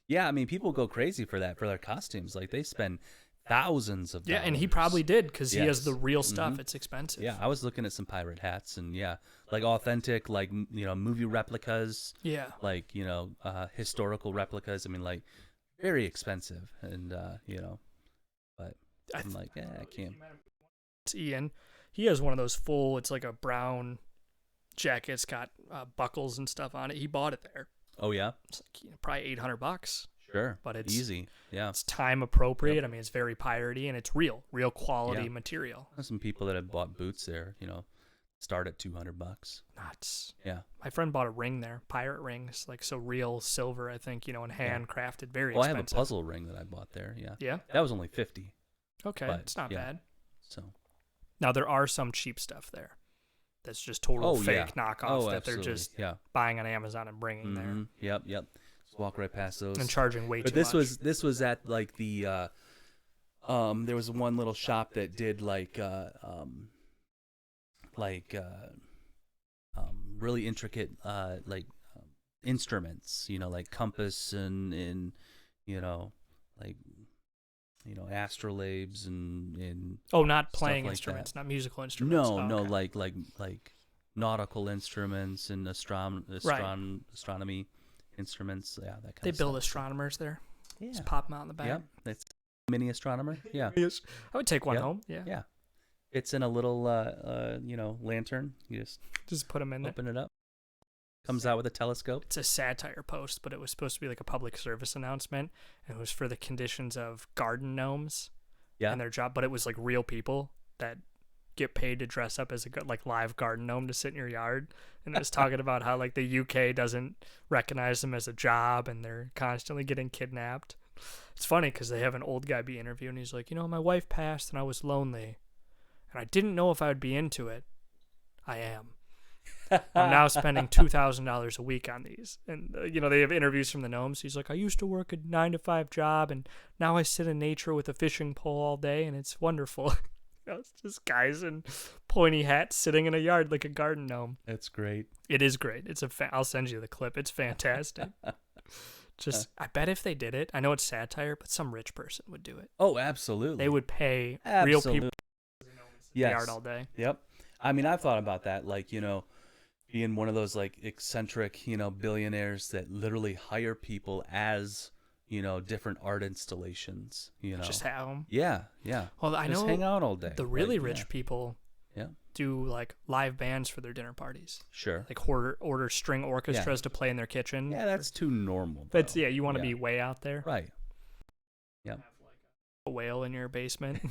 Yeah, I mean, people go crazy for that, for their costumes. Like, they spend thousands of dollars. Yeah, and he probably did because he has Yes. the real stuff. It's expensive. Yeah, I was looking at some pirate hats, and yeah, like authentic, like, you know, movie replicas, Yeah. like, you know, historical replicas. I mean, like, very expensive, and you know, but I'm like, yeah, I can't. It's Ian. He has one of those full, it's like a brown jacket. It's got buckles and stuff on it. He bought it there. Oh yeah, It's like, probably $800. sure, But it's easy. Yeah, It's time appropriate. I mean, it's very piratey and it's real quality Yeah. material. there's some people that have bought boots there. You know, start at $200. Nuts. Yeah. My friend bought a ring there, pirate rings, like so real silver, I think, you know, and handcrafted, very Well, I have expensive. a puzzle ring that I bought there. Yeah, Yeah. that was only 50. Okay, but, it's not yeah. bad. So. Now there are some cheap stuff there. That's just total fake knockoff that they're just buying on Amazon and bringing there Yep. Just walk right past those. and charging way But too much. this was at like the there was one little shop that did like really intricate instruments, you know, like compass and you know, like, you know, astrolabes and not stuff playing like instruments, that. not musical instruments. No, Oh, no, okay. like nautical instruments and astronomy instruments. Yeah, that kind They of build stuff. astronomers there. Yeah. Just pop them out in the back. Yeah, that's mini astronomer. Yeah, I would take one Yep. home. Yeah. yeah. It's in a little you know, lantern. You Just put them in there. open it up. Comes out with a telescope. It's a satire post, but it was supposed to be like a public service announcement, and it was for the conditions of garden gnomes Yeah. and their job. But it was like real people that get paid to dress up as a like live garden gnome to sit in your yard, and it was talking about how like the UK doesn't recognize them as a job, and they're constantly getting kidnapped. It's funny because they have an old guy be interviewed, and he's like, you know, my wife passed, and I was lonely, and I didn't know if I would be into it. I am. I'm now spending $2,000 a week on these. And, you know, they have interviews from the gnomes. He's like, I used to work a 9-to-5 job, and now I sit in nature with a fishing pole all day, and it's wonderful. You know, it's just guys in pointy hats sitting in a yard like a garden gnome. That's great. It is great. It's I'll send you the clip. It's fantastic. Just, I bet if they did it, I know it's satire, but some rich person would do it. Oh, absolutely. They would pay Absolutely. real people in the Yes. yard all day. Yep. I mean, I've thought about that, like, you know, being one of those like eccentric, you know, billionaires that literally hire people as, you know, different art installations, you know. Just have them. Yeah, yeah. Well, I Just know hang out all day. the really Like, rich people Yeah. do like live bands for their dinner parties. Sure. Like order string orchestras to play in their kitchen. Yeah, that's too normal. That's though. you want to Yeah. be way out there. Right. Yeah. A whale in your basement,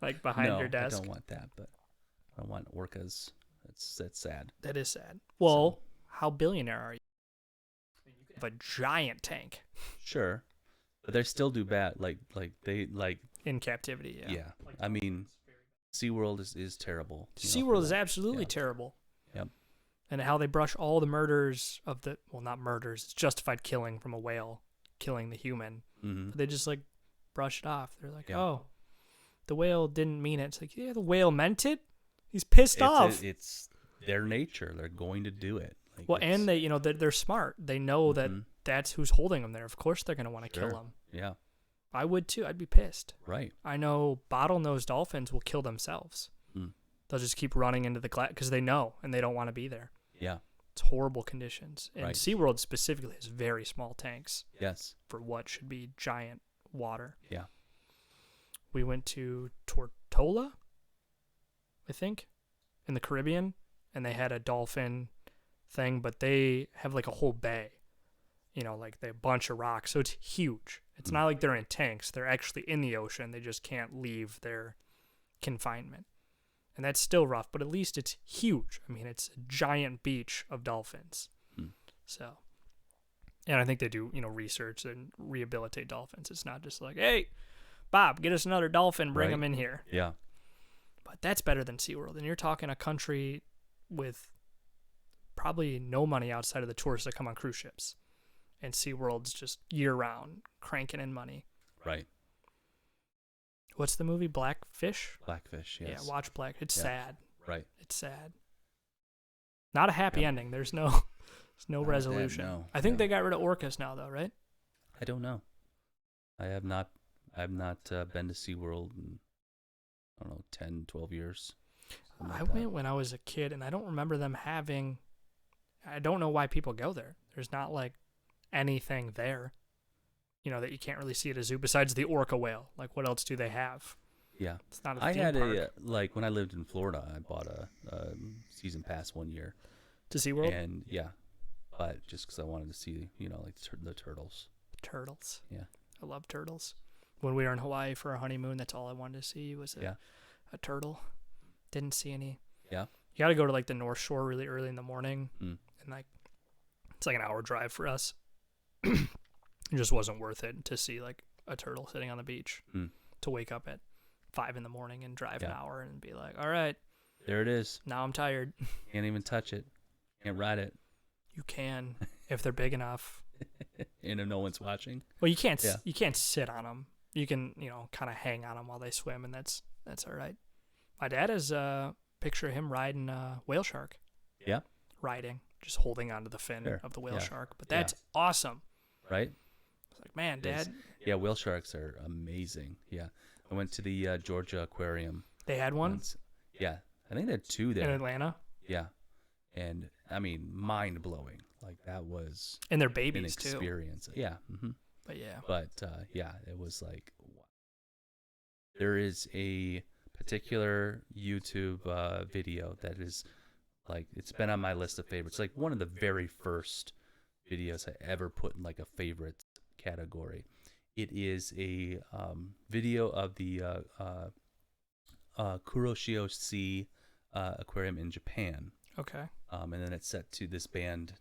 like behind No, your desk. I don't want that, but I don't want orcas. That's sad. That is sad. Well, how billionaire are you? You have a giant tank Sure. But they still do bad. Like they like in captivity. yeah. I mean, SeaWorld is terrible. you know, for SeaWorld is that. absolutely Yeah. terrible. Yep. And how they brush all the murders of the not murders, it's justified killing from a whale killing the human. Mm-hmm. But they just like brush it off. They're like, Yeah. oh, the whale didn't mean it. It's like, yeah, the whale meant it. He's pissed off. It's their nature. They're going to do it. Like, Well, it's- and they, you know, they're smart. They know that Mhm. that's who's holding them there. Of course they're going to want to kill Sure. them. Yeah. I would too. I'd be pissed. Right. I know bottlenose dolphins will kill themselves. Mm. They'll just keep running into the glass because they know and they don't want to be there. Yeah. It's horrible conditions. And Right. SeaWorld specifically has very small tanks Yes. for what should be giant water. Yeah. We went to Tortola, I think, in the Caribbean, and they had a dolphin thing, but they have like a whole bay. You know, like they have a bunch of rocks, so it's huge. It's not like they're in tanks. They're actually in the ocean. They just can't leave their confinement. And that's still rough, but at least it's huge. I mean, it's a giant beach of dolphins. Mm. So, and I think they do, research and rehabilitate dolphins. It's not just like, hey, Bob, get us another dolphin, bring Right. him in here. Yeah. But that's better than SeaWorld. And you're talking a country with probably no money outside of the tourists that come on cruise ships. And SeaWorld's just year-round cranking in money. Right. What's the movie? Blackfish? Blackfish. Yes. Yeah, watch Black. It's Yeah. sad. Right. It's sad. Not a happy Yeah. ending. There's no Not that, resolution. no, I think no. they got rid of orcas now, though, right? I don't know. I have not been to SeaWorld in, I don't know, 10, 12 years. something I like that. went when I was a kid, and I don't remember them having. I don't know why people go there. There's not like anything there, that you can't really see at a zoo besides the orca whale. Like, what else do they have? Yeah. It's not a I theme had park. like when I lived in Florida, I bought a season pass one year. To SeaWorld? And yeah, but just because I wanted to see, like the turtles. Turtles. Yeah. I love turtles. When we were in Hawaii for our honeymoon, that's all I wanted to see was a turtle. Didn't see any. Yeah. You got to go to like the North Shore really early in the morning, Mm. and like it's like an hour drive for us. It just wasn't worth it to see like a turtle sitting on the beach. Mm. To wake up at 5 a.m. and drive an Yeah. hour and be like, all right, There it is. now I'm tired. Can't even touch it. Can't ride it. You can if they're big enough. And if no one's watching. Well, you can't. Yeah. You can't sit on them. You can, kind of hang on them while they swim, and that's all right. My dad has a picture of him riding a whale shark. Yeah. Riding, just holding onto the fin Sure. of the whale Yeah. shark. But that's awesome. Right? It's like, man, It is. Dad, Yeah, whale sharks are amazing. Yeah. I went to the Georgia Aquarium they had one once. Yeah. I think they had two in there. Atlanta, Yeah. And I mean, mind blowing. Like that was and they're an babies too. experience. Yeah. hmm But yeah, But yeah, it was like there is a particular YouTube video that is like it's been on my list of favorites. Like one of the very first videos I ever put in like a favorite category. It is a video of the Kuroshio Sea Aquarium in Japan. okay. And then it's set to this band,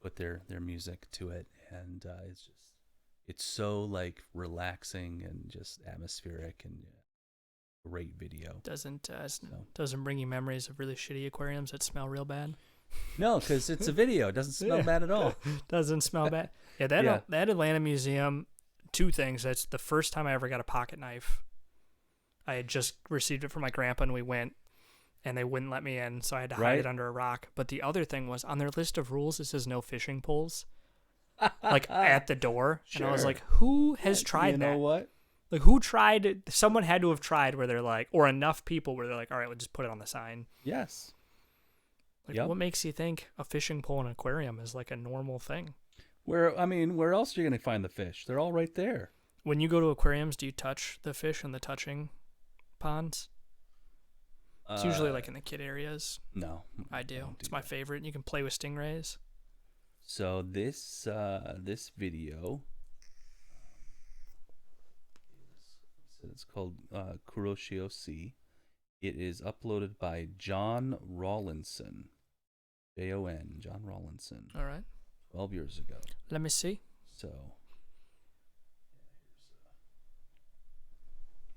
put their music to it, and it's so like relaxing and just atmospheric and great video. Doesn't bring you memories of really shitty aquariums that smell real bad. No, because it's a video. It doesn't smell Yeah. bad at all. Doesn't smell bad. Yeah, that Atlanta museum. Two things. That's the first time I ever got a pocket knife. I had just received it from my grandpa, and we went, and they wouldn't let me in, so I had to hide Right. it under a rock. But the other thing was on their list of rules, it says no fishing poles, like at the door. And I was Sure. like, who has tried You that? know what? Like, who tried it? Someone had to have tried where they're like, or enough people where they're like, all right, we'll just put it on the sign. Yes. Like, Yep. what makes you think a fishing pole in an aquarium is like a normal thing? Where else are you gonna find the fish? They're all right there. When you go to aquariums, do you touch the fish in the touching ponds? It's usually like in the kid areas. No, I do. don't It's do my that. favorite. You can play with stingrays. So this video, it's called Kuroshio Sea. It is uploaded by John Rawlinson, Jon, John Rawlinson, All right. 12 years ago. Let me see. So,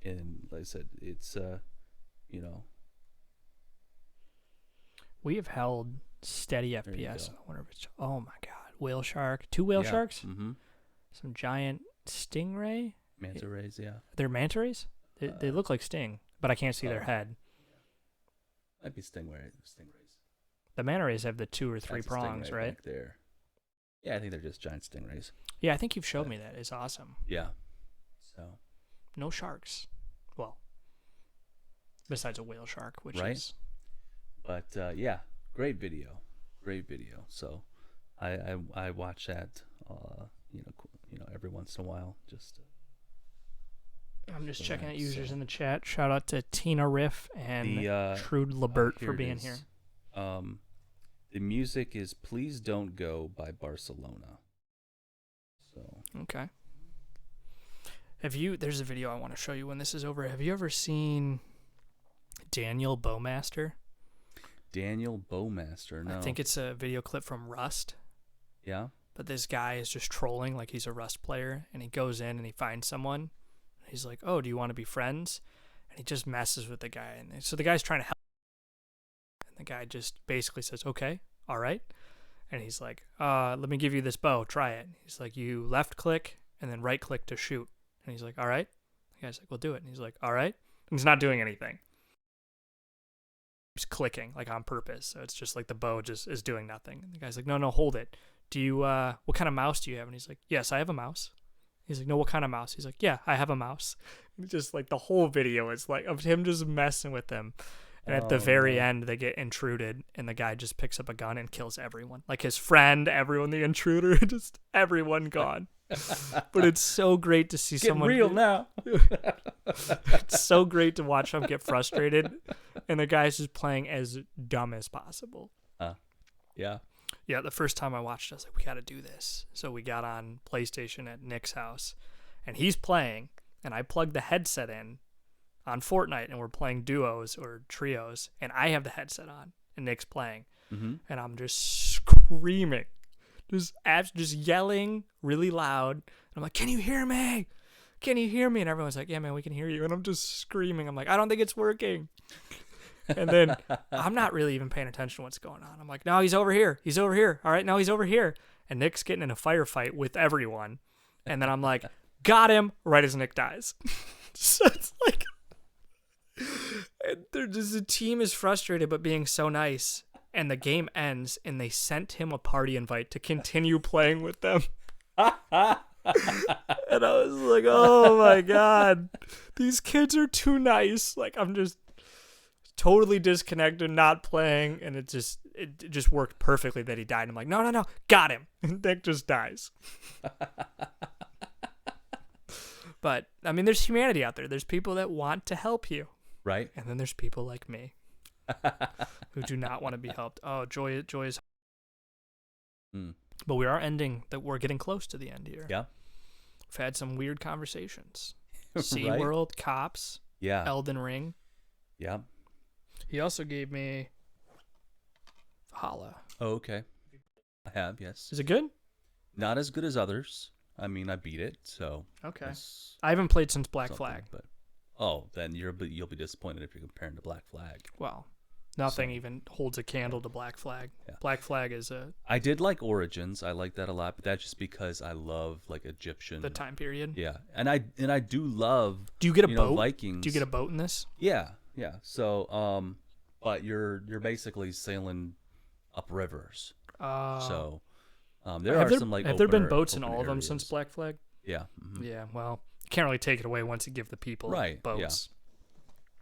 and like I said, it's We have held steady you FPS. go. I wonder if it's. Oh my God. Whale shark. 2 whale sharks. Mm-hmm. Some giant stingray. Manta rays, yeah. They're manta rays? They look like sting, but I can't see their oh. head. Might be stingrays. The manta rays have the 2 or 3 That's a prongs, stingray right? back there. Yeah, I think they're just giant stingrays. Yeah, I think you've showed me that. It's awesome. Yeah. So. No sharks. Well, besides a whale shark, which Right. is. But yeah, great video. So I watch that every once in a while. Just. I'm just So checking out that's, users in the chat. Shout out to Tina Riff and Trude Labert for being here. The music is "Please Don't Go" by Barcelona. So. Okay. There's a video I want to show you when this is over. Have you ever seen Daniel Bowmaster? Daniel Bowmaster, no. I think it's a video clip from Rust. Yeah? But this guy is just trolling like he's a Rust player, and he goes in and he finds someone. He's like, oh, do you want to be friends? And he just messes with the guy. And so the guy's trying to help. And the guy just basically says, okay, all right. And he's like, let me give you this bow. Try it. He's like, you left click and then right click to shoot. And he's like, all right. The guy's like, well, do it. And he's like, all right. And he's not doing anything. He's clicking like on purpose. So it's just like the bow just is doing nothing. And the guy's like, no, hold it. Do you, what kind of mouse do you have? And he's like, yes, I have a mouse. He's like, no, what kind of mouse? He's like, yeah, I have a mouse. And just like the whole video is like of him just messing with them. And at the very end, they get intruded, and the guy just picks up a gun and kills everyone. Like his friend, everyone, the intruder, just everyone gone. But it's so great to see someone real now. It's so great to watch them get frustrated, and the guy's just playing as dumb as possible. Yeah. Yeah, the first time I watched it, I was like, we got to do this. So we got on PlayStation at Nick's house, and he's playing, and I plugged the headset in on Fortnite, and we're playing duos or trios, and I have the headset on, and Nick's playing, and I'm just screaming, just yelling really loud. I'm like, can you hear me? Can you hear me? And everyone's like, yeah, man, we can hear you. And I'm just screaming. I'm like, I don't think it's working. And then I'm not really even paying attention to what's going on. I'm like, no, he's over here. He's over here. All right, now he's over here. And Nick's getting in a firefight with everyone. And then I'm like, got him, right as Nick dies. So it's like, the team is frustrated but being so nice. And the game ends, and they sent him a party invite to continue playing with them. And I was like, oh my God, these kids are too nice. Like, I'm just totally disconnected, not playing, and it just worked perfectly that he died. I'm like, no, got him. And Nick just dies. But I mean, there's humanity out there. There's people that want to help you, right? And then there's people like me who do not want to be helped. Oh, joy is. But we are ending. That we're getting close to the end here. Yeah, we've had some weird conversations. Right? SeaWorld, cops. Yeah. Elden Ring. Yeah. He also gave me Valhalla. Oh, okay. I have, yes. Is it good? Not as good as others. I mean, I beat it, so. Okay. I haven't played since Black something, Flag. But then you'll be disappointed if you're comparing to Black Flag. Well, nothing even holds a candle to Black Flag. Yeah. Black Flag is I did like Origins. I like that a lot, but that's just because I love like Egyptian. The time period. Yeah, and I do love. Do you get a boat? Vikings. Do you get a boat in this? Yeah. So, but you're basically sailing up rivers. So, there are some like. Have there been boats in all of them since Black Flag? Yeah. Yeah. Well, you can't really take it away once you give the people boats.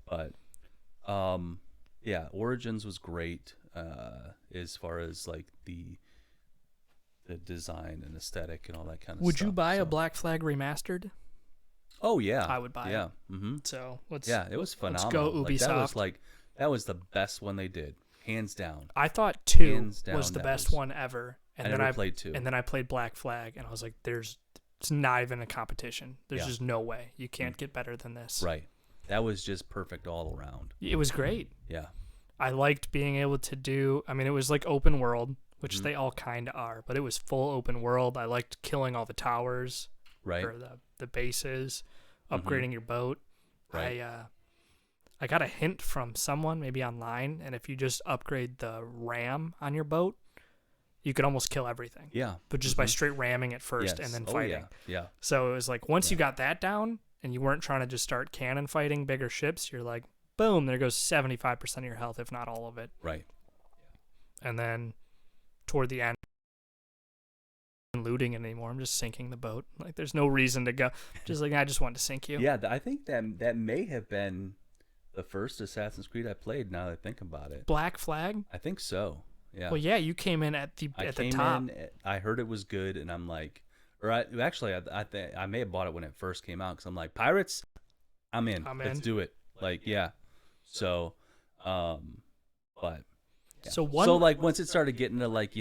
Yeah. But, yeah, Origins was great as far as like the design and aesthetic and all that kind of stuff. Would you buy a Black Flag remastered? Oh yeah, I would buy it. Yeah. Mm-hmm. So it was phenomenal. Let's go Ubisoft. That was the best one they did, hands down. I thought 2 was the best one ever, and then I played 2, and then I played Black Flag, and I was like, it's not even a competition. There's just no way you can't get better than this. Right. That was just perfect all around. It was great. Yeah. I liked being able to do. I mean, it was like open world, which they all kind of are, but it was full open world. I liked killing all the towers, right, or the bases, upgrading your boat. Right. I got a hint from someone, maybe online, and if you just upgrade the ram on your boat, you could almost kill everything. Yeah. But just by straight ramming it first and then fighting. Yeah. So it was like once you got that down and you weren't trying to just start cannon fighting bigger ships, you're like, boom, there goes 75% of your health, if not all of it. Right. And then toward the end, looting it anymore. I'm just sinking the boat. Like, there's no reason to go. Just like, I just wanted to sink you. Yeah, I think that may have been the first Assassin's Creed I played. Now that I think about it, Black Flag. I think so. Yeah. Well, yeah, you came in at the top. I heard it was good, and I'm like, I may have bought it when it first came out because I'm like, pirates, I'm in. Let's do it. Like, yeah. So, but. Yeah. So like once it started getting to like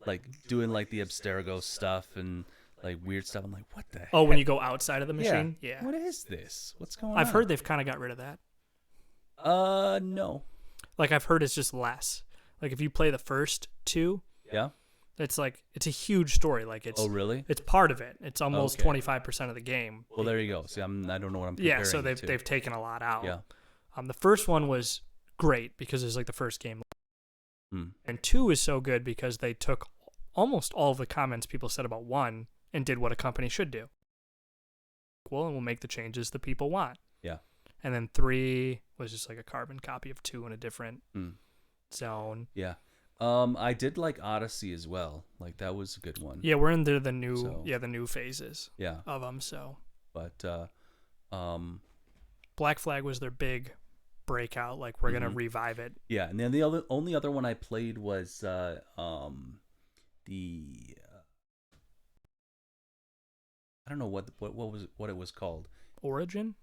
like doing like the Abstergo stuff and like weird stuff, I'm like, what the heck? Oh, when you go outside of the machine? Yeah. What is this? What's going on? I've heard they've kind of got rid of that. No. Like, I've heard it's just less. Like, if you play the first 2, yeah, it's like, it's a huge story. Like, it's, oh really? It's part of it. It's almost 25% of the game. Well, there you go. See, I don't know what I'm comparing. Yeah, so they've taken a lot out. Yeah. The first one was great because it was like the first game. Hmm. And 2 is so good because they took almost all of the comments people said about 1 and did what a company should do. Well, and we'll make the changes the people want. Yeah. And then 3 was just like a carbon copy of 2 in a different zone. Yeah. I did like Odyssey as well. Like, that was a good one. Yeah, we're in the new phases. Yeah. Of them. So. But Black Flag was their big breakout. Like, we're gonna revive it. Yeah, and then the only other one I played was I don't know what it was called. Origin.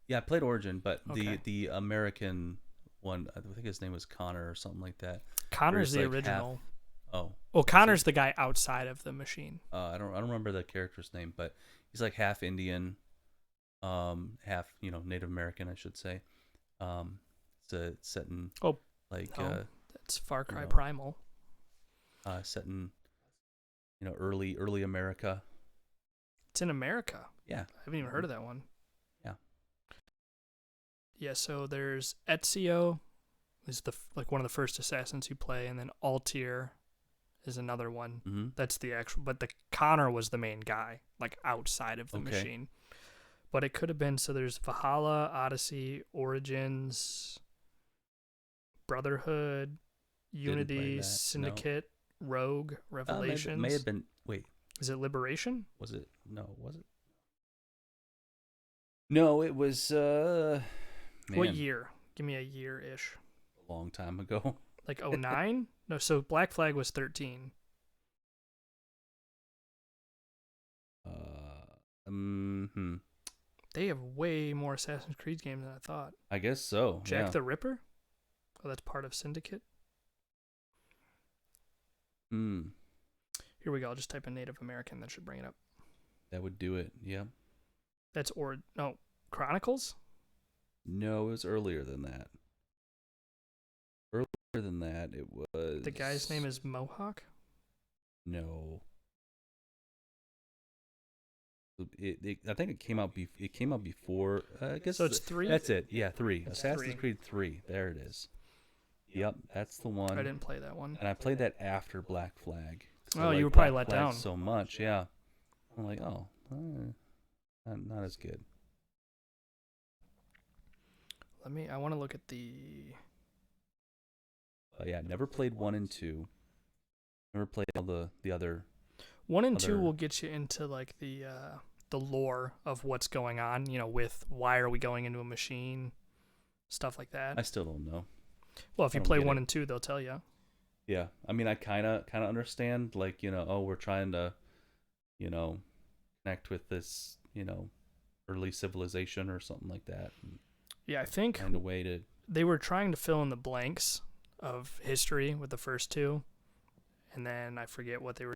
Yeah, I played Origin, but okay. the American one, I think his name was Connor or something like that. Connor's the original. Connor's the guy outside of the machine. I don't remember the character's name, but he's like half Indian, half Native American, I should say. It's set in that's Far Cry Primal. Set in early America. It's in America. Yeah, I haven't even heard of that one. Yeah. Yeah, so there's Ezio, is one of the first assassins you play, and then Altair is another one. Mm-hmm. That's the actual, but the Connor was the main guy, like outside of the machine. But it could have been, so there's Valhalla, Odyssey, Origins, Brotherhood, Unity, Syndicate, Rogue, Revelations. May have been, wait. Is it Liberation? Was it? No, was it? No, it was, What year? Give me a year-ish. A long time ago. Like 09? No, so Black Flag was 13. They have way more Assassin's Creed games than I thought. I guess so. Jack the Ripper? Oh, that's part of Syndicate. Here we go. I'll just type in Native American. That should bring it up. That would do it. Yeah. That's Chronicles? No, it was earlier than that. Earlier than that, it was. The guy's name is Mohawk? No. I think it came out. It came out before. I guess so. It's 3. That's it. Yeah, 3. That's Assassin's 3. Creed 3. There it is. Yep, that's the one. I didn't play that one. And I played that after Black Flag. Oh, you were probably let down so much. Yeah. I'm like, not as good. I want to look at the. Yeah, never played 1 and 2. Never played all the other. 1 and 2 will get you into like the lore of what's going on. With why are we going into a machine, stuff like that. I still don't know. Well, if you play 1 and 2, they'll tell you. Yeah, I mean, I kind of understand. Like, we're trying to, connect with this, early civilization or something like that. Yeah, I think find a way to. They were trying to fill in the blanks of history with the first 2, and then I forget what they were.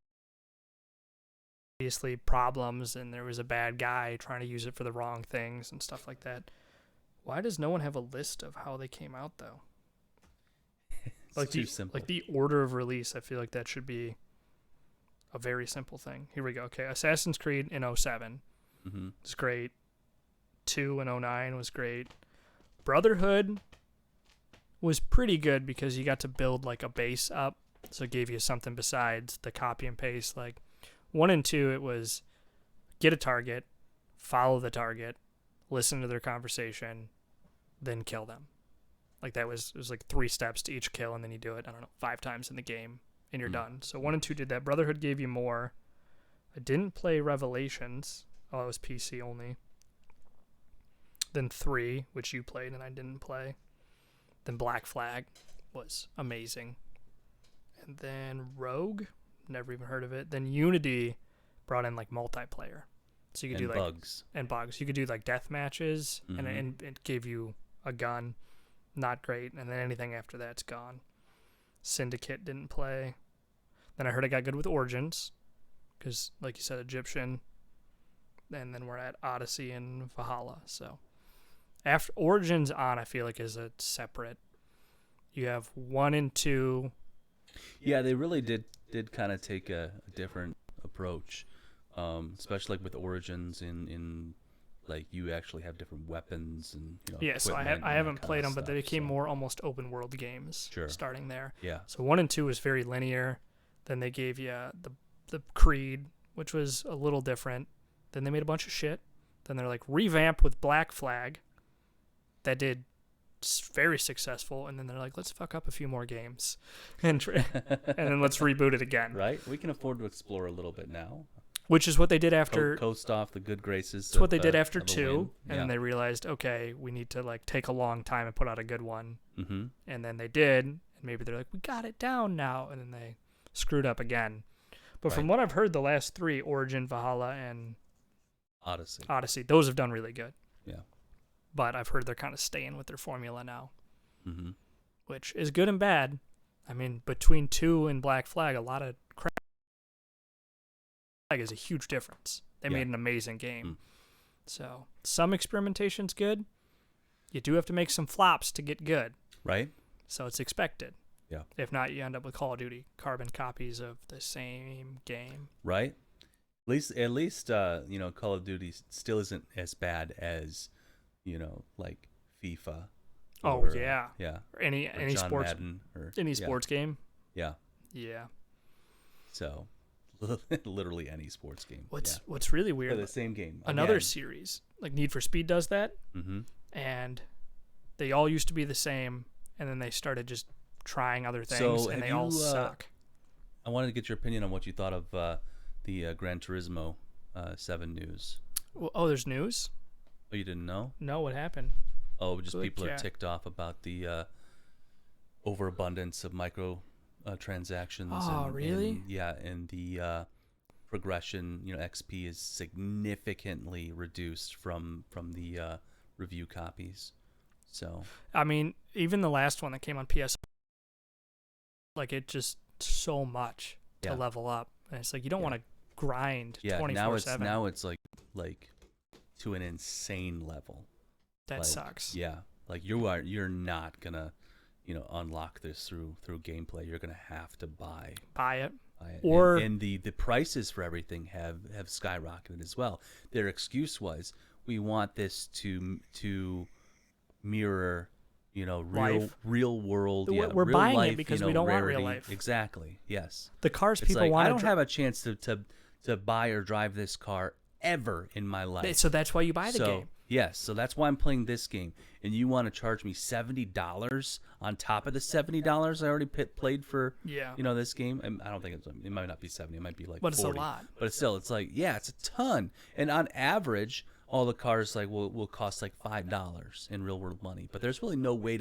Obviously, problems, and there was a bad guy trying to use it for the wrong things and stuff like that. Why does no one have a list of how they came out though? It's too simple. Like the order of release, I feel like that should be a very simple thing. Here we go. Okay, Assassin's Creed in 07 was great. 2 in 09 was great. Brotherhood was pretty good because you got to build like a base up, so it gave you something besides the copy and paste. Like 1 and 2, it was get a target, follow the target, listen to their conversation, then kill them. Like it was like 3 steps to each kill, and then you do it, 5 times in the game, and you're done. So 1 and 2 did that. Brotherhood gave you more. I didn't play Revelations. Oh, it was PC only. Then 3, which you played and I didn't play. Then Black Flag was amazing. And then Rogue, never even heard of it. Then Unity brought in like multiplayer. So you could do like bugs. And bugs. You could do like death matches and it gave you a gun. Not great. And then anything after that's gone. Syndicate didn't play. Then I heard I got good with Origins. Because, like you said, Egyptian. And then we're at Odyssey and Valhalla. So, after Origins on, I feel like is a separate. You have 1 and 2. Yeah, they really did kind of take a different approach, especially like with Origins in like you actually have different weapons and Yeah, so I haven't played them, but they became more almost open world games. Sure. Starting there. Yeah. So 1 and 2 was very linear. Then they gave you the Creed, which was a little different. Then they made a bunch of shit. Then they're like revamp with Black Flag. That did very successful. And then they're like, let's fuck up a few more games, and then let's reboot it again. Right. We can afford to explore a little bit now. Which is what they did after. Coast off the good graces. It's what they did after 2, and yeah. then they realized, okay, we need to like take a long time and put out a good one. Mm-hmm. And then they did, and maybe they're like, we got it down now, and then they screwed up again. But from what I've heard, the last 3, Origin, Valhalla, and Odyssey, those have done really good. Yeah. But I've heard they're kind of staying with their formula now, mm-hmm. which is good and bad. I mean, between 2 and Black Flag, a lot of crap is a huge difference. They made an amazing game. So some experimentation's good. You do have to make some flops to get good. Right. So it's expected. Yeah. If not, you end up with Call of Duty, carbon copies of the same game. Right. At least, Call of Duty still isn't as bad as, like FIFA. Yeah. Or any John sports Madden sports game. Yeah. Yeah. So, literally any sports game. What's really weird? The same game. Another series like Need for Speed does that, and they all used to be the same, and then they started just trying other things, and they all suck. I wanted to get your opinion on what you thought of the Gran Turismo 7 news. Oh, there's news? Oh, you didn't know? No, what happened? Oh, just people are ticked off about the overabundance of micro transactions. Oh, really? And the progression. XP is significantly reduced from the review copies. So I mean, even the last one that came on PS, like it just so much to level up, and it's like you don't want to grind 24/7. Now it's like to an insane level. That sucks. Yeah, like you're not gonna unlock this through gameplay. You're gonna have to buy it. Or and the prices for everything have skyrocketed as well. Their excuse was, we want this to mirror real world. We're real buying life, it because we don't rarity. want real life. Exactly. Yes. The cars it's people want. I don't have a chance to buy or drive this car ever in my life. So that's why you buy the game. Yes, so that's why I'm playing this game. And you want to charge me $70 on top of the $70 I already played for this game? I don't think it might not be 70. It might be like 40. But it's a lot. But it's still, it's like, it's a ton. And on average, all the cars will cost like $5 in real world money. But there's really no way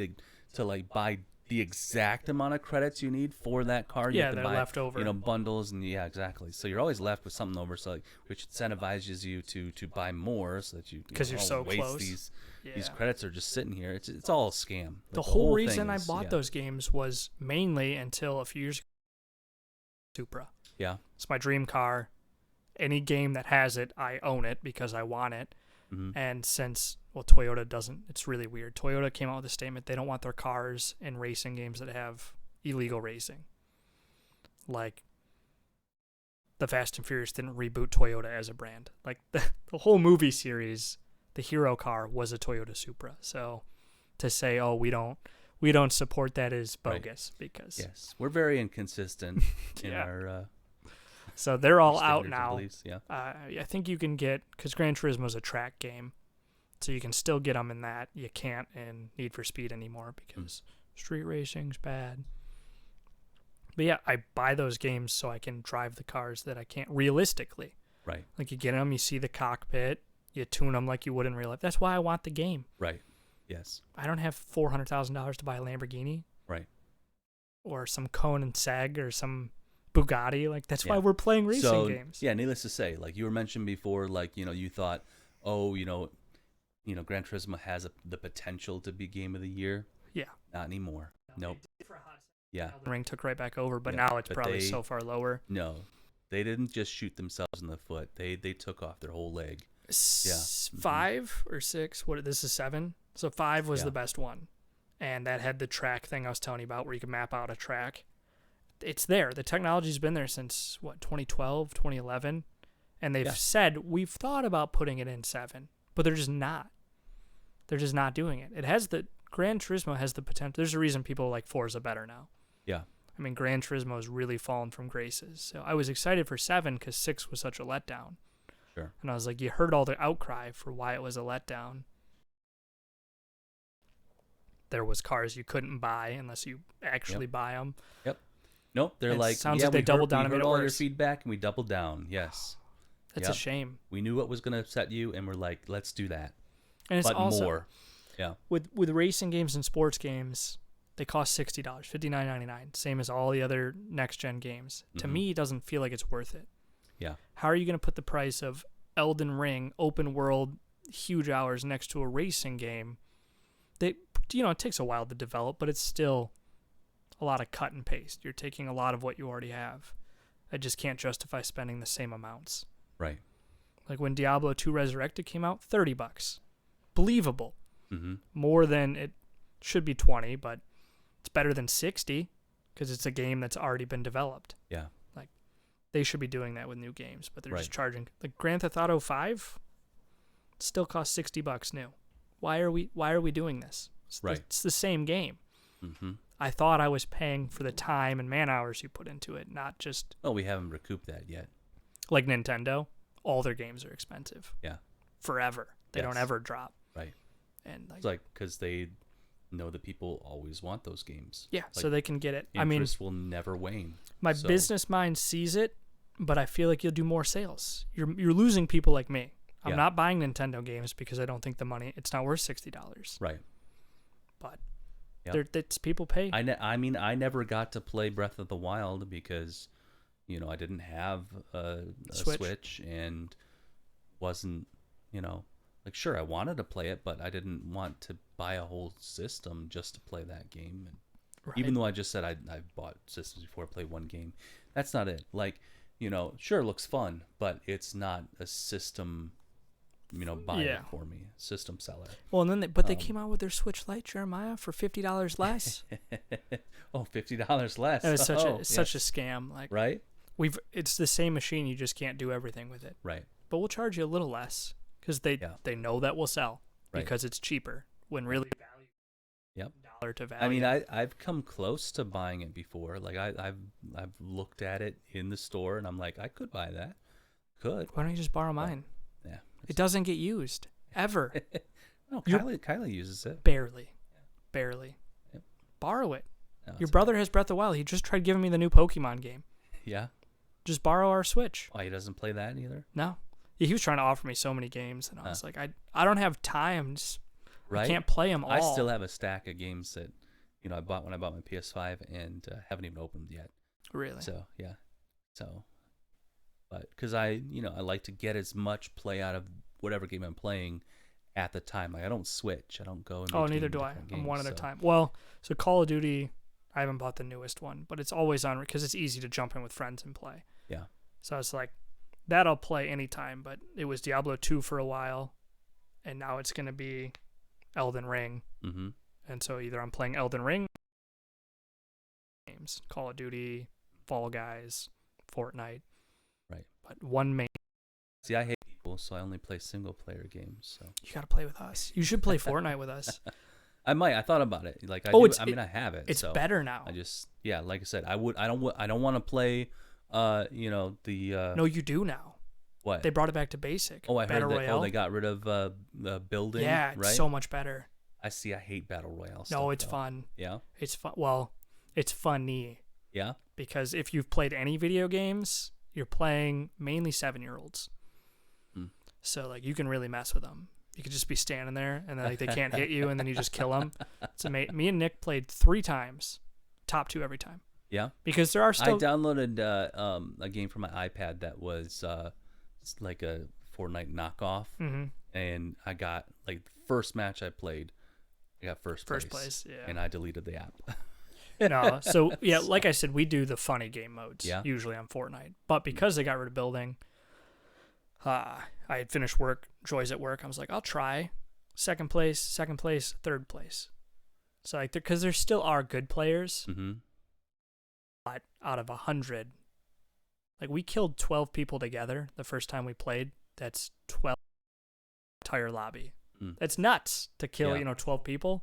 to like buy the exact amount of credits you need for that car. You have to they're buy, left over. Bundles and exactly. So you're always left with something over. So which incentivizes you to buy more, so that you because you're so waste close. These credits are just sitting here. It's all a scam. Like the whole reason I bought those games was mainly until a few years ago. Supra. Yeah. It's my dream car. Any game that has it, I own it because I want it. Mm-hmm. And since Toyota doesn't, it's really weird. Toyota came out with a statement they don't want their cars in racing games that have illegal racing. Like the Fast and Furious didn't reboot Toyota as a brand. Like the whole movie series, the hero car was a Toyota Supra. So to say, we don't support that is bogus, because we're very inconsistent in our. So they're all out now. Beliefs, I think you can get, because Gran Turismo is a track game, so you can still get them in that. You can't in Need for Speed anymore because street racing's bad. But I buy those games so I can drive the cars that I can't realistically. Right. Like you get them, you see the cockpit, you tune them like you would in real life. That's why I want the game. Right. Yes. I don't have $400,000 to buy a Lamborghini. Right. Or some Cone and Seg or some Bugatti. Like that's why we're playing racing games. Yeah, needless to say, like you were mentioned before, like, you thought, oh, Gran Turismo has the potential to be game of the year. Yeah. Not anymore. Nope. Yeah. Elden Ring took right back over, but now it's probably so far lower. No. They didn't just shoot themselves in the foot. They took off their whole leg. Yeah. 5 or 6. This is 7. So 5 was the best one. And that had the track thing I was telling you about where you can map out a track. It's there. The technology's been there since, 2012, 2011. And they've said, we've thought about putting it in 7, but they're just not. They're just not doing it. Gran Turismo has the potential. There's a reason people like Forza better now. Yeah. I mean, Gran Turismo has really fallen from graces. So I was excited for 7 because 6 was such a letdown. Sure. And I was like, you heard all the outcry for why it was a letdown. There was cars you couldn't buy unless you actually buy them. Yep. Nope. They're like, sounds like they doubled down and made it all worse. your feedback and we doubled down. Yes. That's a shame. We knew what was going to upset you and we're like, let's do that. And it's but also more. Yeah. With racing games and sports games, they cost $60, $59.99, same as all the other next gen games. To me, it doesn't feel like it's worth it. Yeah. How are you going to put the price of Elden Ring, open world, huge hours next to a racing game? It takes a while to develop, but it's still a lot of cut and paste. You're taking a lot of what you already have. I just can't justify spending the same amounts. Right. Like when Diablo 2 Resurrected came out, $30. Believable. Mm-hmm. More than it should be 20, but it's better than 60 because it's a game that's already been developed. Yeah. Like they should be doing that with new games, but they're just charging. Like Grand Theft Auto 5 still costs $60 new. Why are we doing this? It's the same game. Mm-hmm. I thought I was paying for the time and man hours you put into it, not just. Oh, we haven't recouped that yet. Like Nintendo, all their games are expensive. Yeah. Forever. They don't ever drop. Right. And it's like because they know that people always want those games. Yeah, like, so they can get it. Interest will never wane. My business mind sees it, but I feel like you'll do more sales. You're losing people like me. I'm not buying Nintendo games because I don't think it's not worth $60. Right. But it's people pay. I mean, I never got to play Breath of the Wild because, I didn't have a Switch and wasn't, like, sure, I wanted to play it, but I didn't want to buy a whole system just to play that game. And even though I just said I've bought systems before I played one game, that's not it. Like, sure, it looks fun, but it's not a system buyer for me, system seller. Well, and then they came out with their Switch Lite, Jeremiah, for $50 less. Oh, $50 less. It was such a scam. Like, right? It's the same machine. You just can't do everything with it. Right. But we'll charge you a little less because they know that will sell because it's cheaper when really value. Dollar to value. I mean, I've come close to buying it before. Like I've looked at it in the store and I'm like, I could buy that. Could. Why don't you just borrow mine? Yeah. It doesn't get used ever. No, Kylie uses it. Barely. Yep. Borrow it. No, your brother has Breath of the Wild. He just tried giving me the new Pokemon game. Yeah. Just borrow our Switch. Oh, he doesn't play that either? No. He was trying to offer me so many games, and I was like, I don't have time. I can't play them all. I still have a stack of games that I bought when I bought my PS5 and haven't even opened yet. Really? So yeah. But because I like to get as much play out of whatever game I'm playing at the time. Like I don't switch. I don't go. Oh, neither do I. I'm one at a time. Well, so Call of Duty, I haven't bought the newest one, but it's always on because it's easy to jump in with friends and play. Yeah. So I was like, that I'll play anytime. But it was Diablo 2 for a while, and now it's going to be Elden Ring. Mm-hmm. And so either I'm playing Elden Ring games, Call of Duty, Fall Guys, Fortnite. Right. But one main. See, I hate people, so I only play single player games. So you got to play with us. You should play Fortnite with us. I might. I thought about it. Like I have it. It's better now. I just like I said, I don't want to play. No, you do now. What? They brought it back to basic. Oh, I Battle heard that. Royale. Oh, they got rid of the building. Yeah, it's right? so much better. I see. I hate Battle Royale. No, it's fun. Yeah. It's fun. Well, it's funny. Yeah. Because if you've played any video games, you're playing mainly 7-year-olds. So like you can really mess with them. You could just be standing there and then like they can't hit you and then you just kill them. So me and Nick played 3 times, top 2 every time. Yeah. Because there are still. I downloaded a game for my iPad that was like a Fortnite knockoff, and I got like the first match I played, I got first place. Yeah. And I deleted the app. No, so yeah, like I said, we do the funny game modes usually on Fortnite, but because they got rid of building. I had finished work, Joy's at work. I was like, I'll try second place, third place. So like, because there still are good players, but out of 100, like we killed 12 people together the first time we played. That's 12 entire lobby. That's nuts to kill, 12 people.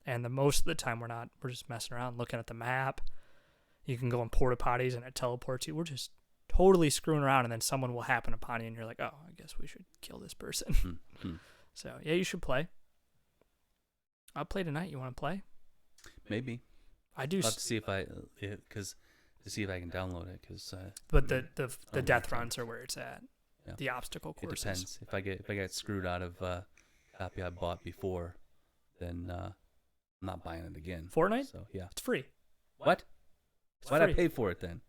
And the most of the time we're just messing around, looking at the map. You can go in porta potties and it teleports you. We're just totally screwing around, and then someone will happen upon you and you're like, oh, I guess we should kill this person. So yeah, you should play. I'll play tonight. You want to play? Maybe. I do. I'll have to see if I can download it, but the death runs are where it's at. Yeah. The obstacle courses. It depends. If I get screwed out of a copy I bought before, then I'm not buying it again. Fortnite? So yeah, it's free. What? Why'd I pay for it then?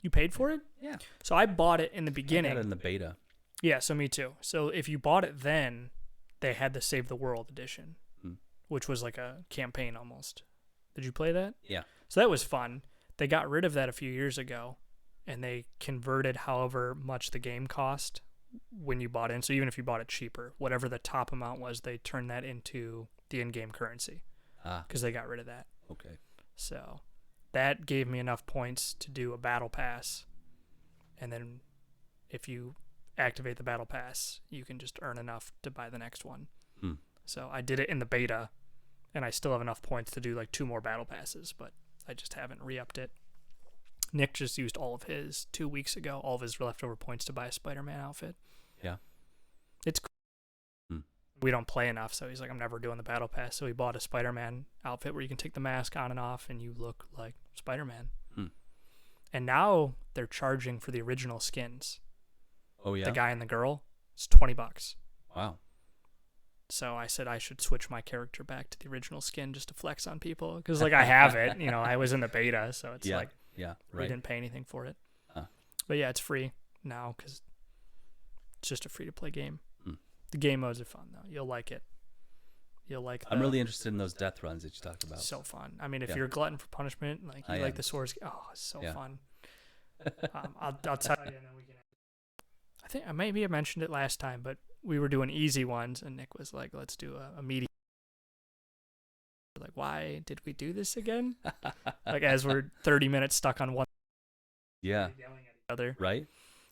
You paid for it? Yeah. So I bought it in the beginning. I got it in the beta. Yeah, so me too. So if you bought it then, they had the Save the World edition, which was like a campaign almost. Did you play that? Yeah. So that was fun. They got rid of that a few years ago, and they converted however much the game cost when you bought in. So even if you bought it cheaper, whatever the top amount was, they turned that into the in-game currency because they got rid of that. Okay. So that gave me enough points to do a battle pass, and then if you activate the battle pass, you can just earn enough to buy the next one. So I did it in the beta, and I still have enough points to do like 2 more battle passes, but I just haven't re-upped it. Nick just used all of his 2 weeks ago, all of his leftover points to buy a Spider-Man outfit. Yeah. It's cool. We don't play enough, so he's like, I'm never doing the battle pass. So he bought a Spider-Man outfit where you can take the mask on and off and you look like Spider-Man. And now they're charging for the original skins. Oh yeah. The guy and the girl, it's $20. Wow. So I said I should switch my character back to the original skin just to flex on people, because like I have it, I was in the beta, so it's right. We didn't pay anything for it. But yeah, it's free now because it's just a free-to-play game. The game modes are fun though. You'll like it. I'm really interested in those death runs that you talked about. So fun. I mean, if you're a glutton for punishment, like you like the swords, it's so fun. I'll tell you, and then we can. I think maybe I mentioned it last time, but we were doing easy ones, and Nick was like, "Let's do a medium." Like, why did we do this again? Like, as we're 30 minutes stuck on one. Yeah. Yelling at each other. Right.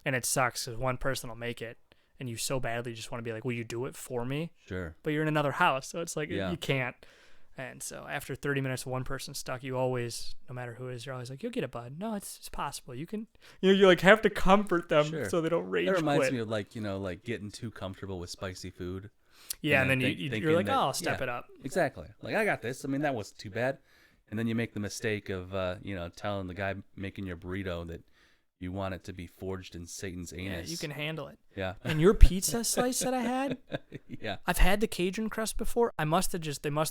And it sucks because one person will make it, and you so badly just want to be like, will you do it for me? Sure. But you're in another house, so it's like you can't. And so after 30 minutes of one person stuck, you always, no matter who it is, you're always like, you'll get it, bud. No, it's possible. You can, you like have to comfort them so they don't rage quit. That reminds me of like getting too comfortable with spicy food. Yeah, and then you're like, I'll step it up. Exactly. Like, I got this. I mean, that wasn't too bad. And then you make the mistake of, telling the guy making your burrito that you want it to be forged in Satan's anus. Yeah, you can handle it. Yeah. And your pizza slice that I had, yeah, I've had the Cajun crust before. They must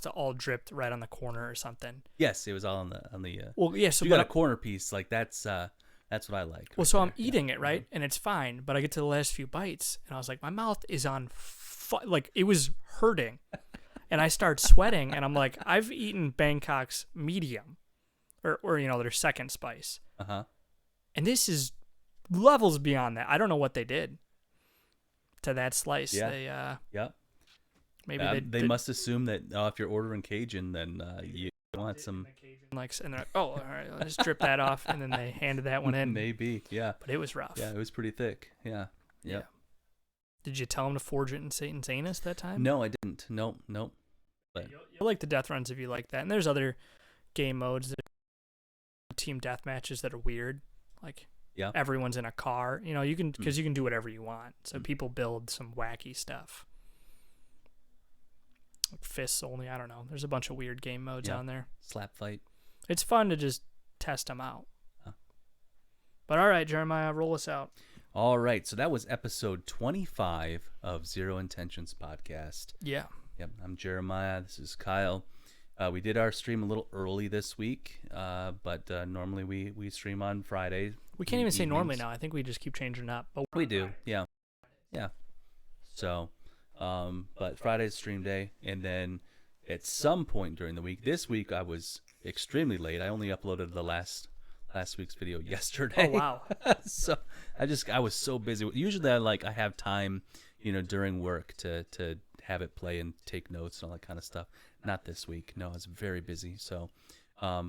have all dripped right on the corner or something. Yes, it was all on the. Well, yeah. So you got a corner piece, like that's what I like. Well, so I'm eating it right, and it's fine. But I get to the last few bites, and I was like, my mouth is on, like it was hurting, and I start sweating, and I'm like, I've eaten Bangkok's medium, or their second spice. And this is levels beyond that. I don't know what they did to that slice. Yeah. They, maybe they must assume that if you're ordering Cajun, then you want some. And they're like, oh, all right, I'll just drip that off, and then they handed that one in. Maybe, yeah. But it was rough. Yeah, it was pretty thick. Yeah. Yeah. Did you tell him to forge it in Satan's anus that time? No, I didn't. Nope. But you'll like the death runs if you like that. And there's other game modes, team death matches that are weird. Like everyone's in a car, you can, because you can do whatever you want. So people build some wacky stuff. Like fists only, I don't know. There's a bunch of weird game modes on there. Slap fight. It's fun to just test them out. But all right, Jeremiah, roll us out. All right, so that was episode 25 of Zero Intentions Podcast. Yeah. Yep, I'm Jeremiah. This is Kyle. We did our stream a little early this week, but normally we stream on Friday. We can't even say normally now. I think we just keep changing it up. But we do, yeah. So, but Friday's stream day, and then at some point during the week, this week I was extremely late. I only uploaded the last week's video yesterday. Oh wow! So I was so busy. Usually I have time, during work to have it play and take notes and all that kind of stuff. Not this week. No, I was very busy. So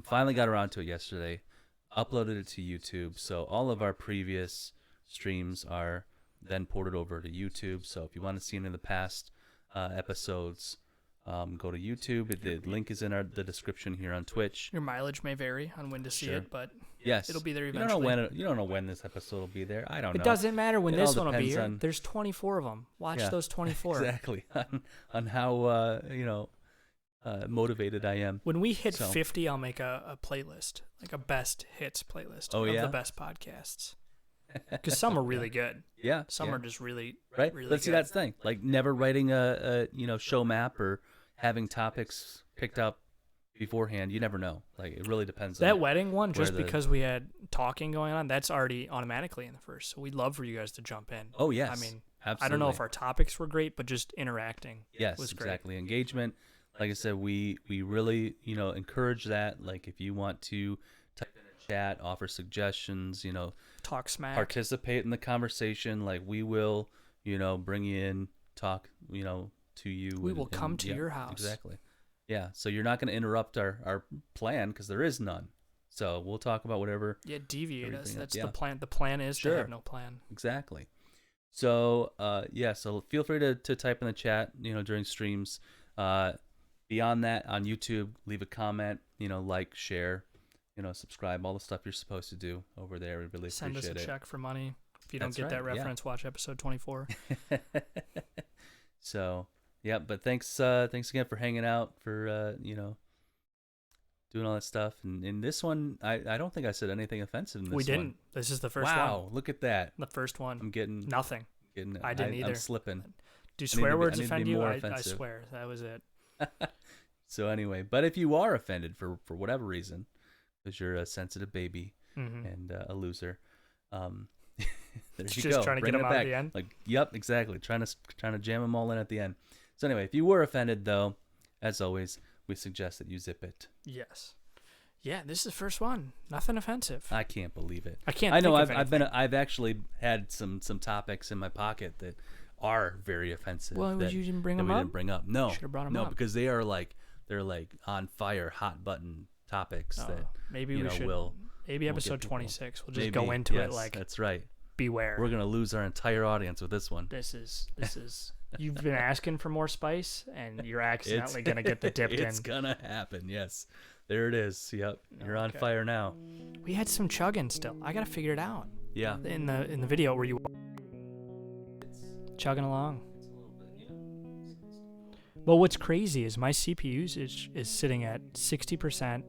finally got around to it yesterday. Uploaded it to YouTube. So all of our previous streams are then ported over to YouTube. So if you want to see any of the past episodes, go to YouTube. The link is in the description here on Twitch. Your mileage may vary on when to see it, but yes, it'll be there eventually. You don't know when this episode will be there. I don't know. It doesn't matter when this one will be here. On, There's 24 of them. Watch those 24. Exactly. on how motivated I am. When we hit 50, I'll make a playlist, like a best hits playlist of the best podcasts. Because some are really good. Yeah. Some are just really right. Really Let's good. see that's the thing. Like never writing a show map or having topics picked up beforehand. You never know. Like it really depends. That on wedding one, just because we had talking going on, that's already automatically in the first. So we'd love for you guys to jump in. Oh yes. I mean, absolutely. I don't know if our topics were great, but just interacting. Yes, was great. Exactly. Engagement. Like I said, we really encourage that. Like if you want to type in a chat, offer suggestions, talk smack, participate in the conversation. Like we will, bring you in, talk, to you. We will come to your house. Exactly. Yeah. So you're not going to interrupt our plan because there is none. So we'll talk about whatever. Yeah, deviate us. That's the yeah. plan. The plan is to have no plan. Exactly. So so feel free to type in the chat, during streams. Beyond that, on YouTube, leave a comment, like, share, subscribe, all the stuff you're supposed to do over there. We really Send appreciate it. Send us a check for money. If you don't get that reference, watch episode 24. So, yeah, but thanks again for hanging out, for, doing all that stuff. And in this one, I don't think I said anything offensive in this one. We didn't. This is the first one. Wow, look at that. The first one. I'm getting... Nothing. I didn't either. I'm slipping. Do swear words offend you? I swear. That was it. So anyway, but if you are offended for whatever reason, because you're a sensitive baby and a loser, there you just go. Trying to get them out at the end. Like, yep, exactly. Trying to jam them all in at the end. So anyway, if you were offended, though, as always, we suggest that you zip it. Yes. Yeah, this is the first one. Nothing offensive. I can't believe it. I can't. I know. I've actually had some topics in my pocket that are very offensive. Well, you didn't bring them up. We didn't bring up. No, should have brought them up. No, because they're on fire, hot button topics that maybe we should. Maybe episode 26. We'll just go into it like. That's right. Beware. We're gonna lose our entire audience with this one. This is. You've been asking for more spice, and you're accidentally gonna get the dipped in. It's gonna happen. Yes. There it is. Yep. You're on fire now. We had some chugging still. I gotta figure it out. Yeah. In the video where you chugging along. But what's crazy is my CPU usage is sitting at 60%,